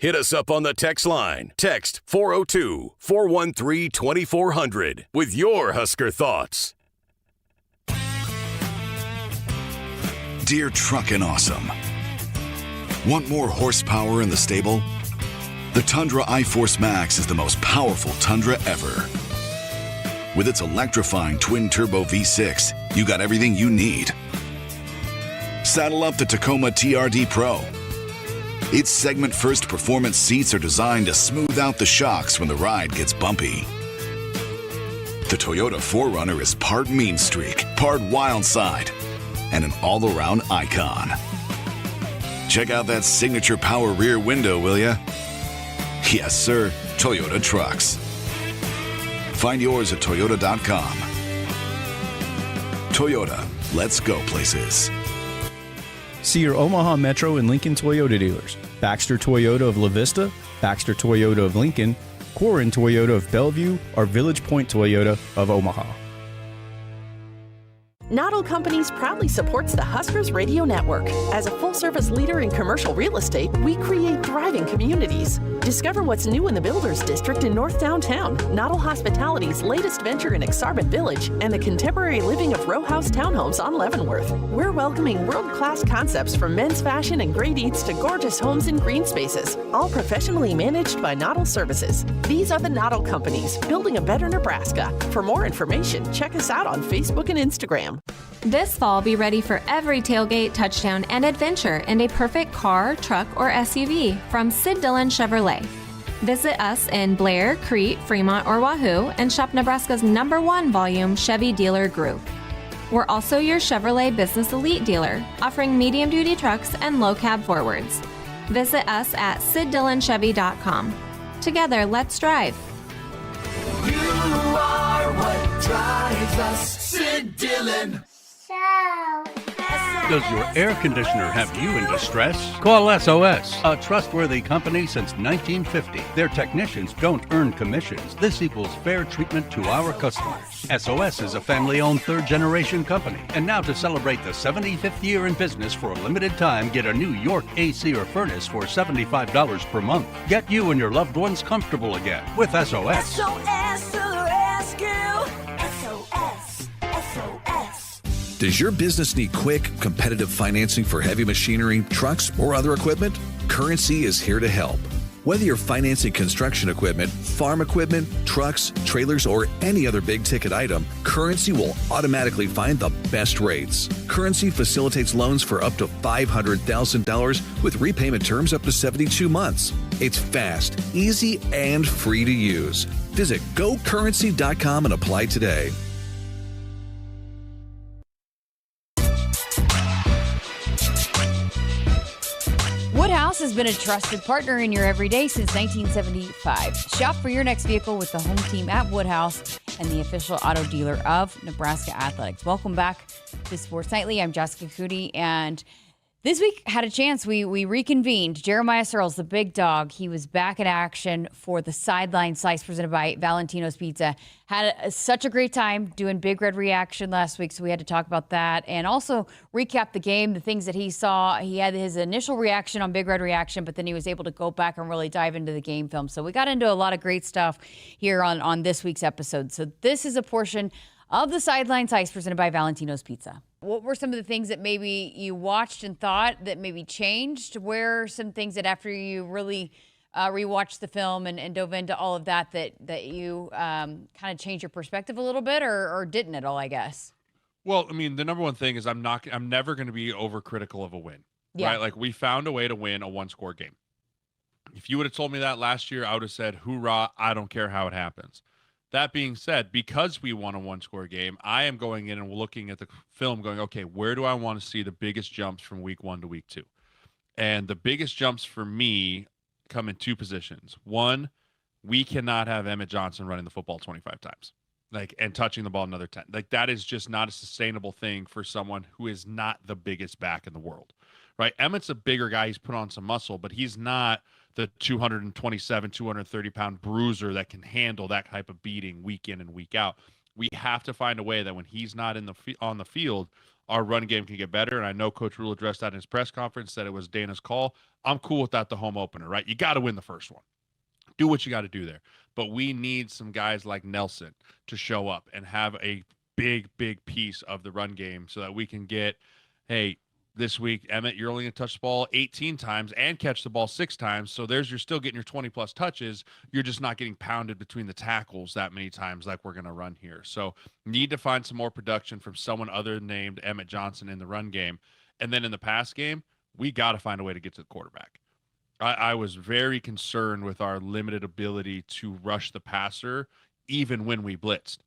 Hit us up on the text line. Text 402-413-2400 with your Husker thoughts. Dear Truckin' Awesome. Want more horsepower in the stable? The Tundra iForce Max is the most powerful Tundra ever. With its electrifying twin-turbo V6, you got everything you need. Saddle up the Tacoma TRD Pro. Its segment-first performance seats are designed to smooth out the shocks when the ride gets bumpy. The Toyota 4Runner is part mean streak, part wild side, and an all-around icon. Check out that signature power rear window, will ya? Yes, sir, Toyota trucks. Find yours at Toyota.com. Toyota, let's go places. See your Omaha Metro and Lincoln Toyota dealers. Baxter Toyota of La Vista, Baxter Toyota of Lincoln, Quarren Toyota of Bellevue, or Village Point Toyota of Omaha. Noddle Companies proudly supports the Huskers Radio Network. As a full-service leader in commercial real estate, we create thriving communities. Discover what's new in the Builders District in North Downtown, Noddle Hospitality's latest venture in Exarban Village, and the contemporary living of row house townhomes on Leavenworth. We're welcoming world-class concepts from men's fashion and great eats to gorgeous homes and green spaces, all professionally managed by Noddle Services. These are the Noddle Companies, building a better Nebraska. For more information, check us out on Facebook and Instagram. This fall, be ready for every tailgate, touchdown, and adventure in a perfect car, truck, or SUV from Sid Dillon Chevrolet. Visit us in Blair, Crete, Fremont, or Wahoo and shop Nebraska's #1 volume Chevy dealer group. We're also your Chevrolet Business Elite dealer, offering medium-duty trucks and low-cab forwards. Visit us at SidDillonChevy.com. Together, let's drive. You are what drives us, Sid Dillon. Does your air conditioner have you in distress? Call SOS, a trustworthy company since 1950. Their technicians don't earn commissions. This equals fair treatment to our customers. SOS is a family-owned third-generation company. And now to celebrate the 75th year in business for a limited time, get a new York AC or furnace for $75 per month. Get you and your loved ones comfortable again with SOS. SOS to the rescue. SOS. SOS. Does your business need quick, competitive financing for heavy machinery, trucks, or other equipment? Currency is here to help. Whether you're financing construction equipment, farm equipment, trucks, trailers, or any other big-ticket item, Currency will automatically find the best rates. Currency facilitates loans for up to $500,000 with repayment terms up to 72 months. It's fast, easy, and free to use. Visit GoCurrency.com and apply today. Woodhouse has been a trusted partner in your everyday since 1975. Shop for your next vehicle with the home team at Woodhouse and the official auto dealer of Nebraska Athletics. Welcome back to Sports Nightly. I'm Jessica Coody, and this week had a chance. We reconvened. Jeremiah Sirles, the big dog, he was back in action for the Sideline Slice presented by Valentino's Pizza. Had such a great time doing Big Red Reaction last week, so we had to talk about that and also recap the game, the things that he saw. He had his initial reaction on Big Red Reaction, but then he was able to go back and really dive into the game film. So we got into a lot of great stuff here on this week's episode. So this is a portion of the Sideline Slice presented by Valentino's Pizza. What were some of the things that maybe you watched and thought that maybe changed? Where are some things that after you really rewatched the film and dove into all of that you kind of changed your perspective a little bit or didn't at all, I guess? Well, I mean, the number one thing is I'm never going to be overcritical of a win, right? Like we found a way to win a one-score game. If you would have told me that last year, I would have said, hoorah, I don't care how it happens. That being said, because we won a one-score game, I am going in and looking at the film going, okay, where do I want to see the biggest jumps from week 1 to week 2? And the biggest jumps for me come in two positions. One, we cannot have Emmett Johnson running the football 25 times, and touching the ball another 10. That is just not a sustainable thing for someone who is not the biggest back in the world, right? Emmett's a bigger guy. He's put on some muscle, but he's not the 227, 230-pound bruiser that can handle that type of beating week in and week out. We have to find a way that when he's not on the field, our run game can get better. And I know Coach Rule addressed that in his press conference, said it was Dana's call. I'm cool with that, the home opener, right? You got to win the first one. Do what you got to do there. But we need some guys like Nelson to show up and have a big, big piece of the run game so that we can get, hey, this week, Emmett, you're only going to touch the ball 18 times and catch the ball 6 times. So you're still getting your 20-plus touches. You're just not getting pounded between the tackles that many times like we're going to run here. So need to find some more production from someone other named Emmett Johnson in the run game. And then in the pass game, we got to find a way to get to the quarterback. I was very concerned with our limited ability to rush the passer even when we blitzed.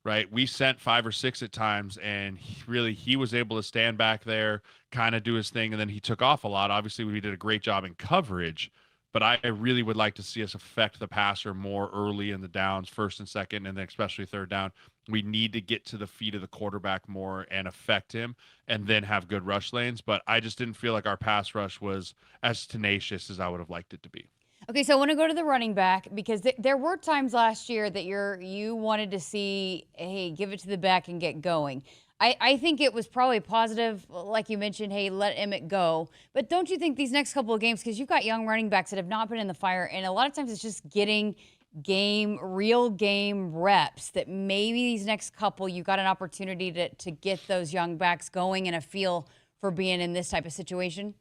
Right, we sent 5 or 6 at times, and he was able to stand back there, kind of do his thing, and then he took off a lot. Obviously, we did a great job in coverage, but I really would like to see us affect the passer more early in the downs, first and second, and then especially third down. We need to get to the feet of the quarterback more and affect him, and then have good rush lanes. But I just didn't feel like our pass rush was as tenacious as I would have liked it to be. Okay, so I want to go to the running back because there were times last year that you wanted to see, hey, give it to the back and get going. I think it was probably positive, like you mentioned, hey, let Emmett go. But don't you think these next couple of games, because you've got young running backs that have not been in the fire, and a lot of times it's just getting real game reps, that maybe these next couple you've got an opportunity to get those young backs going and a feel for being in this type of situation?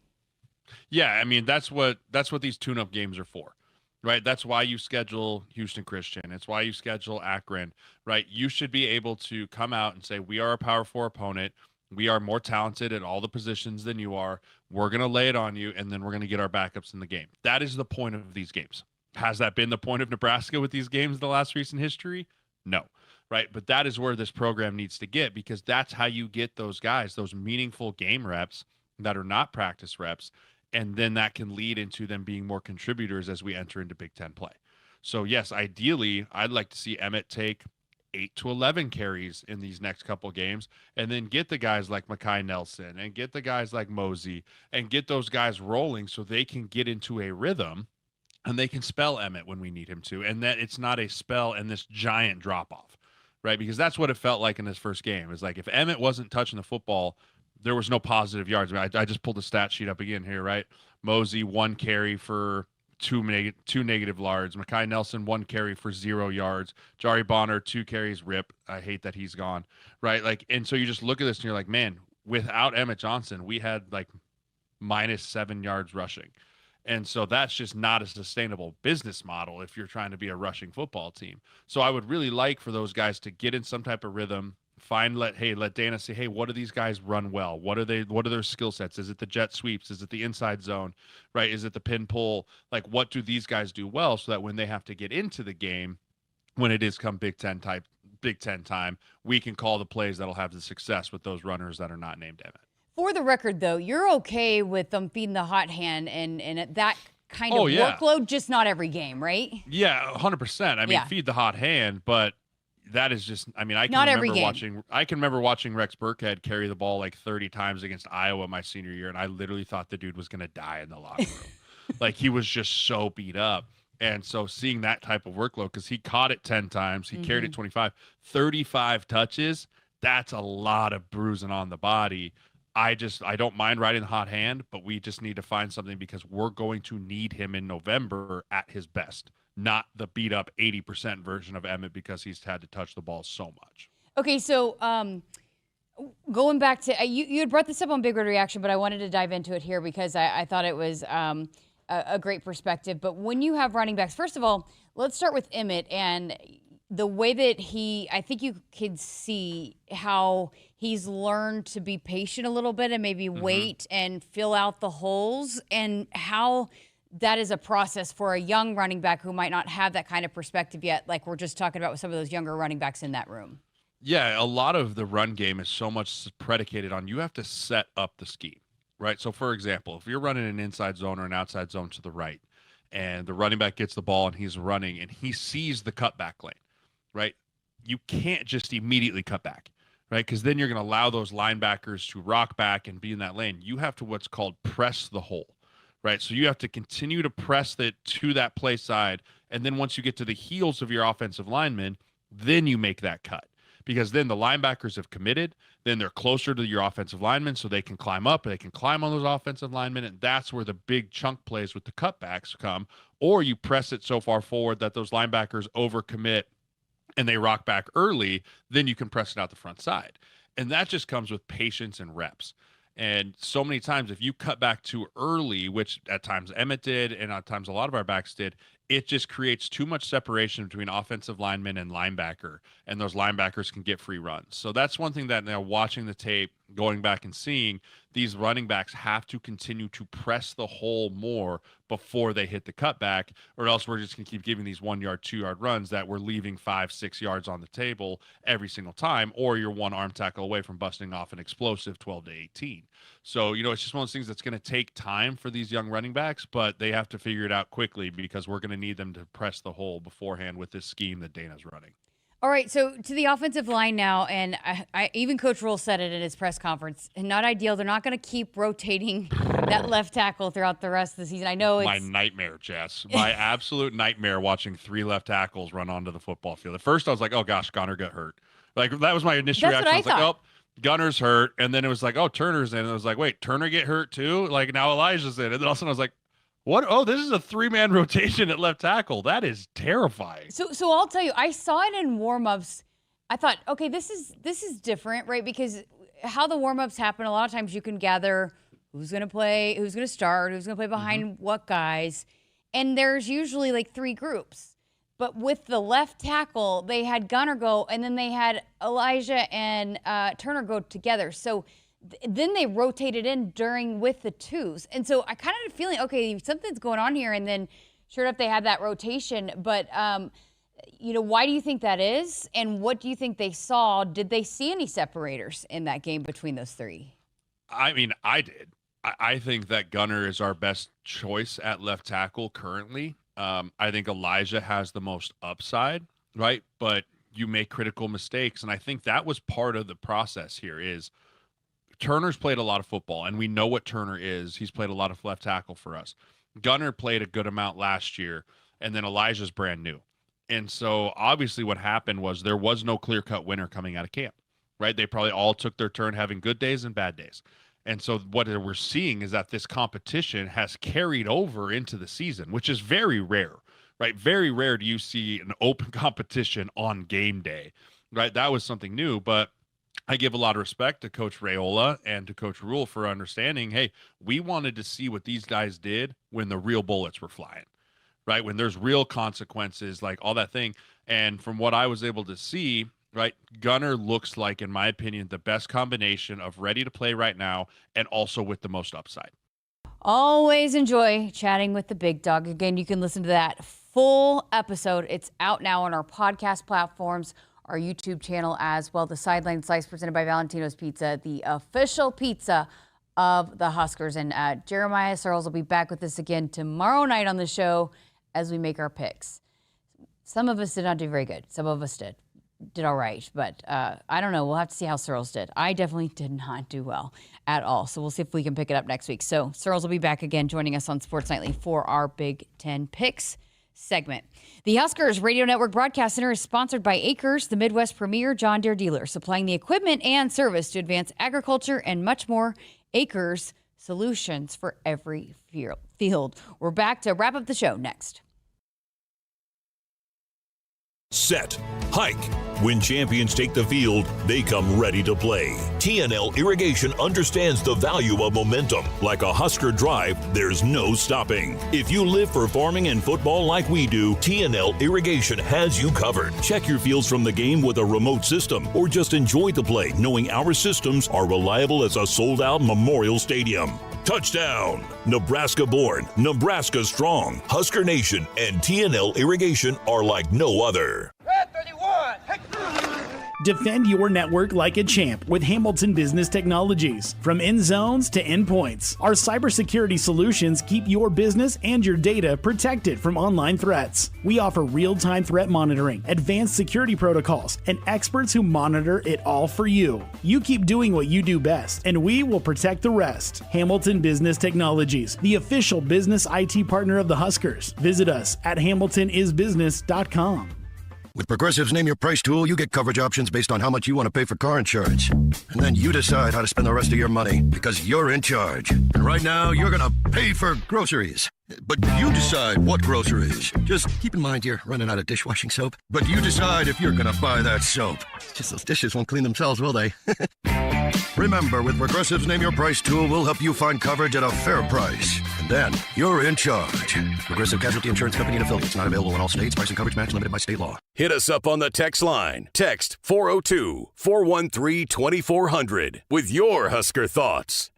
Yeah, I mean, that's what these tune-up games are for, right? That's why you schedule Houston Christian. It's why you schedule Akron, right? You should be able to come out and say, we are a Power 4 opponent. We are more talented at all the positions than you are. We're going to lay it on you, and then we're going to get our backups in the game. That is the point of these games. Has that been the point of Nebraska with these games in the last recent history? No, right? But that is where this program needs to get, because that's how you get those guys, those meaningful game reps that are not practice reps. And then that can lead into them being more contributors as we enter into Big Ten play. So, yes, ideally, I'd like to see Emmett take 8 to 11 carries in these next couple games, and then get the guys like Mekhi Nelson and get the guys like Mosey and get those guys rolling so they can get into a rhythm and they can spell Emmett when we need him to, and that it's not a spell and this giant drop-off, right? Because that's what it felt like in this first game. It's like if Emmett wasn't touching the football, there was no positive yards. I mean, I just pulled the stat sheet up again here, right? Mosey, 1 carry for two negative yards. Mekhi Nelson, 1 carry for 0 yards. Jari Bonner, 2 carries, rip. I hate that he's gone, right? And so you just look at this and you're like, man, without Emmett Johnson, we had minus 7 yards rushing. And so that's just not a sustainable business model if you're trying to be a rushing football team. So I would really like for those guys to get in some type of rhythm, let Dana say, hey, what do these guys run well? What are their skill sets? Is it the jet sweeps? Is it the inside zone, right? Is it the pin pull? What do these guys do well so that when they have to get into the game, when it is come Big Ten time, we can call the plays that'll have the success with those runners that are not named Emmett. For the record, though, you're okay with them feeding the hot hand and that kind of workload, just not every game, right? Yeah, 100%. I mean, feed the hot hand, but that is just, I mean, I can remember watching Rex Burkhead carry the ball 30 times against Iowa my senior year, and I literally thought the dude was going to die in the locker room. He was just so beat up. And so seeing that type of workload, because he caught it 10 times, he carried it 25, 35 touches, that's a lot of bruising on the body. I don't mind riding the hot hand, but we just need to find something because we're going to need him in November at his best. Not the beat up 80% version of Emmett because he's had to touch the ball so much. Okay, so going back to you had brought this up on Big Red Reaction, but I wanted to dive into it here because I thought it was a great perspective. But when you have running backs, first of all, let's start with Emmett and the way that I think you could see how he's learned to be patient a little bit and maybe wait and fill out the holes, and how that is a process for a young running back who might not have that kind of perspective yet, like we're just talking about with some of those younger running backs in that room. Yeah, a lot of the run game is so much predicated on you have to set up the scheme, right? So, for example, if you're running an inside zone or an outside zone to the right, and the running back gets the ball and he's running and he sees the cutback lane, right? You can't just immediately cut back, right? Because then you're going to allow those linebackers to rock back and be in that lane. You have to what's called press the hole, right? So you have to continue to press it to that play side. And then once you get to the heels of your offensive linemen, then you make that cut. Because then the linebackers have committed, then they're closer to your offensive linemen so they can climb up, they can climb on those offensive linemen, and that's where the big chunk plays with the cutbacks come. Or you press it so far forward that those linebackers overcommit and they rock back early, then you can press it out the front side. And that just comes with patience and reps. And so many times if you cut back too early, which at times Emmett did and at times a lot of our backs did, it just creates too much separation between offensive lineman and linebacker, and those linebackers can get free runs. So that's one thing that now watching the tape, going back and seeing, these running backs have to continue to press the hole more before they hit the cutback, or else we're just going to keep giving these 1 yard, 2 yard runs that we're leaving 5-6 yards on the table every single time, or you're one arm tackle away from busting off an explosive 12-18. So, it's just one of those things that's going to take time for these young running backs, but they have to figure it out quickly because we're going to need them to press the hole beforehand with this scheme that Dana's running. All right, so to the offensive line now, and I even Coach Rule said it in his press conference, and not ideal. They're not going to keep rotating that left tackle throughout the rest of the season. I know it's my nightmare, Jess. My absolute nightmare watching 3 left tackles run onto the football field. At first, I was like, "Oh gosh, Gunner got hurt." Like that was my initial That's reaction. what I was like, "Oh, Gunner's hurt," and then it was like, "Oh, Turner's in." And I was like, "Wait, Turner get hurt too?" Like now Elijah's in, and then all of a sudden I was like, "What? Oh, this is a 3-man rotation at left tackle. That is terrifying." So I'll tell you, I saw it in warmups. I thought, okay, this is different, right? Because how the warmups happen, a lot of times you can gather who's going to play, who's going to start, who's going to play behind what guys, and there's usually like 3 groups. But with the left tackle, they had Gunner go, and then they had Elijah and Turner go together. So then they rotated in with the 2s. And so I kind of had a feeling, okay, something's going on here. And then sure enough, they had that rotation. But, why do you think that is? And what do you think they saw? Did they see any separators in that game between those 3? I mean, I did. I think that Gunner is our best choice at left tackle currently. I think Elijah has the most upside, right? But you make critical mistakes. And I think that was part of the process here is Turner's played a lot of football, and we know what Turner is. He's played a lot of left tackle for us. Gunner played a good amount last year, and then Elijah's brand new. And so obviously what happened was there was no clear-cut winner coming out of camp, right? They probably all took their turn having good days and bad days. And so what we're seeing is that this competition has carried over into the season, which is very rare, right? Very rare do you see an open competition on game day, right? That was something new, but I give a lot of respect to Coach Raiola and to Coach Rule for understanding, hey, we wanted to see what these guys did when the real bullets were flying, right? When there's real consequences, like all that thing. And from what I was able to see, right, Gunner looks like, in my opinion, the best combination of ready to play right now and also with the most upside. Always enjoy chatting with the big dog. Again, you can listen to that full episode. It's out now on our podcast platforms, our YouTube channel as well. The Sideline Slice presented by Valentino's Pizza, the official pizza of the Huskers. And Jeremiah Sirles will be back with us again tomorrow night on the show as we make our picks. Some of us did not do very good. Some of us did all right, but I don't know. We'll have to see how Sirles did. I definitely did not do well at all, so we'll see if we can pick it up next week. So Sirles will be back again joining us on Sports Nightly for our Big Ten Picks segment. The Huskers Radio Network Broadcast Center is sponsored by Akrs, the Midwest premier John Deere dealer, supplying the equipment and service to advance agriculture and much more. Akrs, solutions for every field. We're back to wrap up the show next. Set, hike. When champions take the field, they come ready to play. TNL Irrigation understands the value of momentum. Like a Husker drive, there's no stopping. If you live for farming and football like we do, TNL Irrigation has you covered. Check your fields from the game with a remote system, or just enjoy the play knowing our systems are reliable as a sold-out Memorial Stadium. Touchdown! Nebraska born, Nebraska strong. Husker Nation and TNL Irrigation are like no other. Red 31. Defend your network like a champ with Hamilton Business Technologies. From end zones to endpoints, our cybersecurity solutions keep your business and your data protected from online threats. We offer real-time threat monitoring, advanced security protocols, and experts who monitor it all for you. You keep doing what you do best, and we will protect the rest. Hamilton Business Technologies, the official business IT partner of the Huskers. Visit us at hamiltonisbusiness.com. With Progressive's Name Your Price tool, you get coverage options based on how much you want to pay for car insurance. And then you decide how to spend the rest of your money, because you're in charge. And right now, you're going to pay for groceries. But you decide what groceries. Just keep in mind you're running out of dishwashing soap. But you decide if you're going to buy that soap. Just those dishes won't clean themselves, will they? Remember, with Progressive's Name Your Price tool, we'll help you find coverage at a fair price. And then you're in charge. Progressive Casualty Insurance Company and affiliates. Not available in all states. Price and coverage match limited by state law. Hit us up on the text line. Text 402-413-2400 with your Husker thoughts.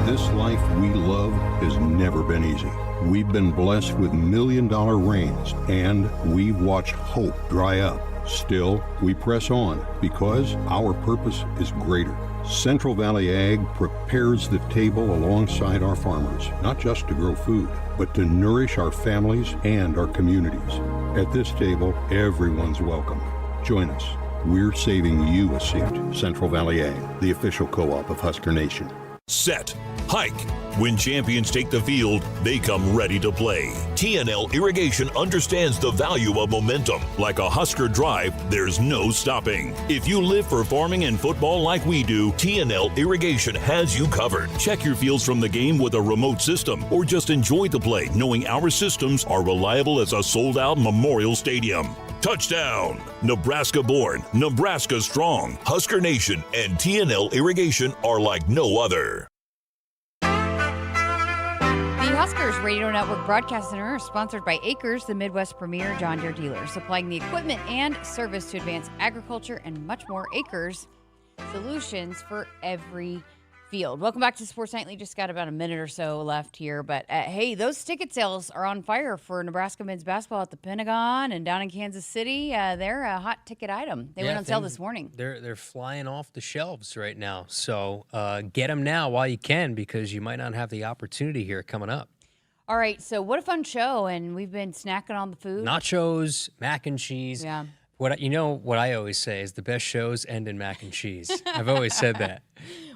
This life we love has never been easy. We've been blessed with million-dollar rains, and we've watched hope dry up. Still, we press on because our purpose is greater. Central Valley Ag prepares the table alongside our farmers, not just to grow food, but to nourish our families and our communities. At this table, everyone's welcome. Join us. We're saving you a seat. Central Valley Ag, the official co-op of Husker Nation. Set, hike. When champions take the field, they come ready to play. TNL Irrigation understands the value of momentum. Like a Husker drive, there's no stopping. If you live for farming and football like we do, TNL Irrigation has you covered. Check your fields from the game with a remote system, or just enjoy the play, knowing our systems are reliable as a sold-out Memorial Stadium. Touchdown! Nebraska born, Nebraska strong. Husker Nation and TNL Irrigation are like no other. The Huskers Radio Network Broadcast Center is sponsored by Akrs, the Midwest premier John Deere dealer, supplying the equipment and service to advance agriculture and much more. Akrs, solutions for every field. Welcome back to Sports Nightly. Just got about a minute or so left here, but hey, those ticket sales are on fire for Nebraska men's basketball at the Pentagon and down in Kansas City. They're a hot ticket item. They went on sale this morning. They're flying off the shelves right now. So get them now while you can, because you might not have the opportunity here coming up. All right, so what a fun show, and we've been snacking on the food. Nachos, mac and cheese. Yeah. What I always say is the best shows end in mac and cheese. I've always said that.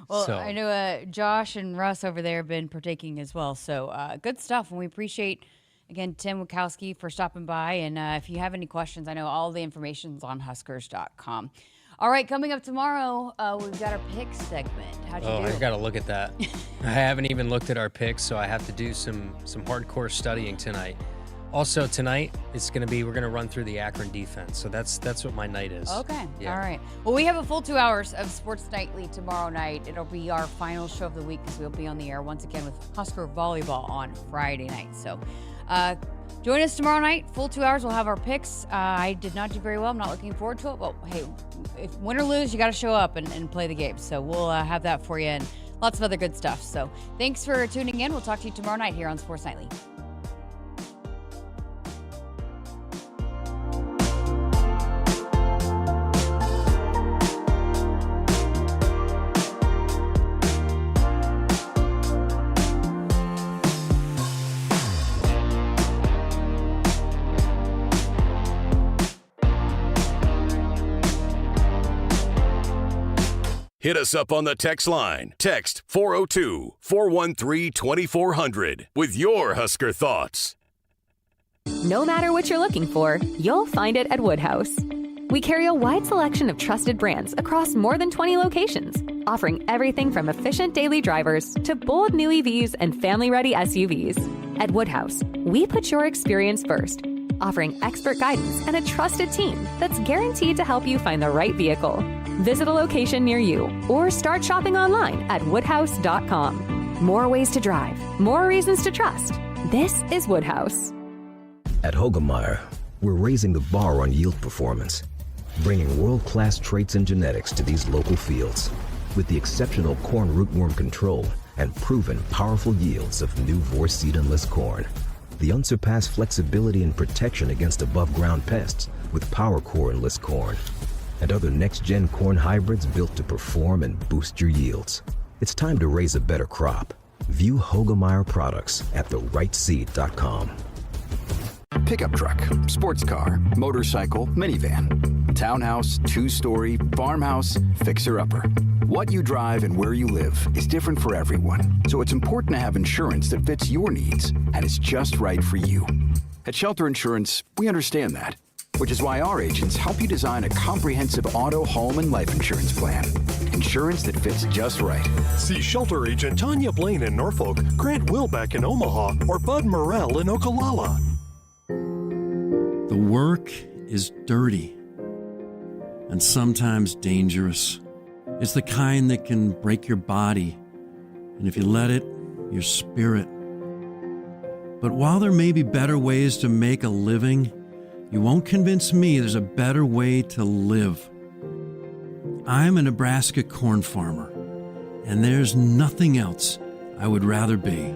Well, I know Josh and Russ over there have been partaking as well. So good stuff. And we appreciate, again, Tim Wachowski for stopping by. And if you have any questions, I know all the information's on Huskers.com. All right, coming up tomorrow, we've got our picks segment. How'd you do? I've got to look at that. I haven't even looked at our picks, so I have to do some hardcore studying tonight. Also tonight, we're going to run through the Akron defense. So that's what my night is. Okay. Yeah. All right. Well, we have a full 2 hours of Sports Nightly tomorrow night. It'll be our final show of the week because we'll be on the air once again with Husker volleyball on Friday night. So join us tomorrow night. Full 2 hours. We'll have our picks. I did not do very well. I'm not looking forward to it. But hey, if win or lose, you got to show up and play the game. So we'll have that for you and lots of other good stuff. So thanks for tuning in. We'll talk to you tomorrow night here on Sports Nightly. Hit us up on the text line. Text 402-413-2400 with your Husker thoughts. No matter what you're looking for, you'll find it at Woodhouse. We carry a wide selection of trusted brands across more than 20 locations, offering everything from efficient daily drivers to bold new EVs and family-ready SUVs. At Woodhouse, we put your experience first, offering expert guidance and a trusted team that's guaranteed to help you find the right vehicle. Visit a location near you or start shopping online at woodhouse.com. More ways to drive, more reasons to trust. This is Woodhouse. At Hogemeyer, we're raising the bar on yield performance, bringing world-class traits and genetics to these local fields with the exceptional corn rootworm control and proven powerful yields of new Vorceed-less corn. the unsurpassed flexibility and protection against above-ground pests with PowerCore Enlist corn, and other next-gen corn hybrids built to perform and boost your yields. It's time to raise a better crop. View Hogemeyer products at therightseed.com. Pickup truck, sports car, motorcycle, minivan, townhouse, two-story, farmhouse, fixer-upper. What you drive and where you live is different for everyone, so it's important to have insurance that fits your needs and is just right for you. At Shelter Insurance, we understand that, which is why our agents help you design a comprehensive auto, home, and life insurance plan. Insurance that fits just right. See Shelter Agent Tanya Blaine in Norfolk, Grant Wilbeck in Omaha, or Bud Morrell in Okalala. The work is dirty and sometimes dangerous. It's the kind that can break your body, and if you let it, your spirit. But while there may be better ways to make a living, you won't convince me there's a better way to live. I'm a Nebraska corn farmer, and there's nothing else I would rather be.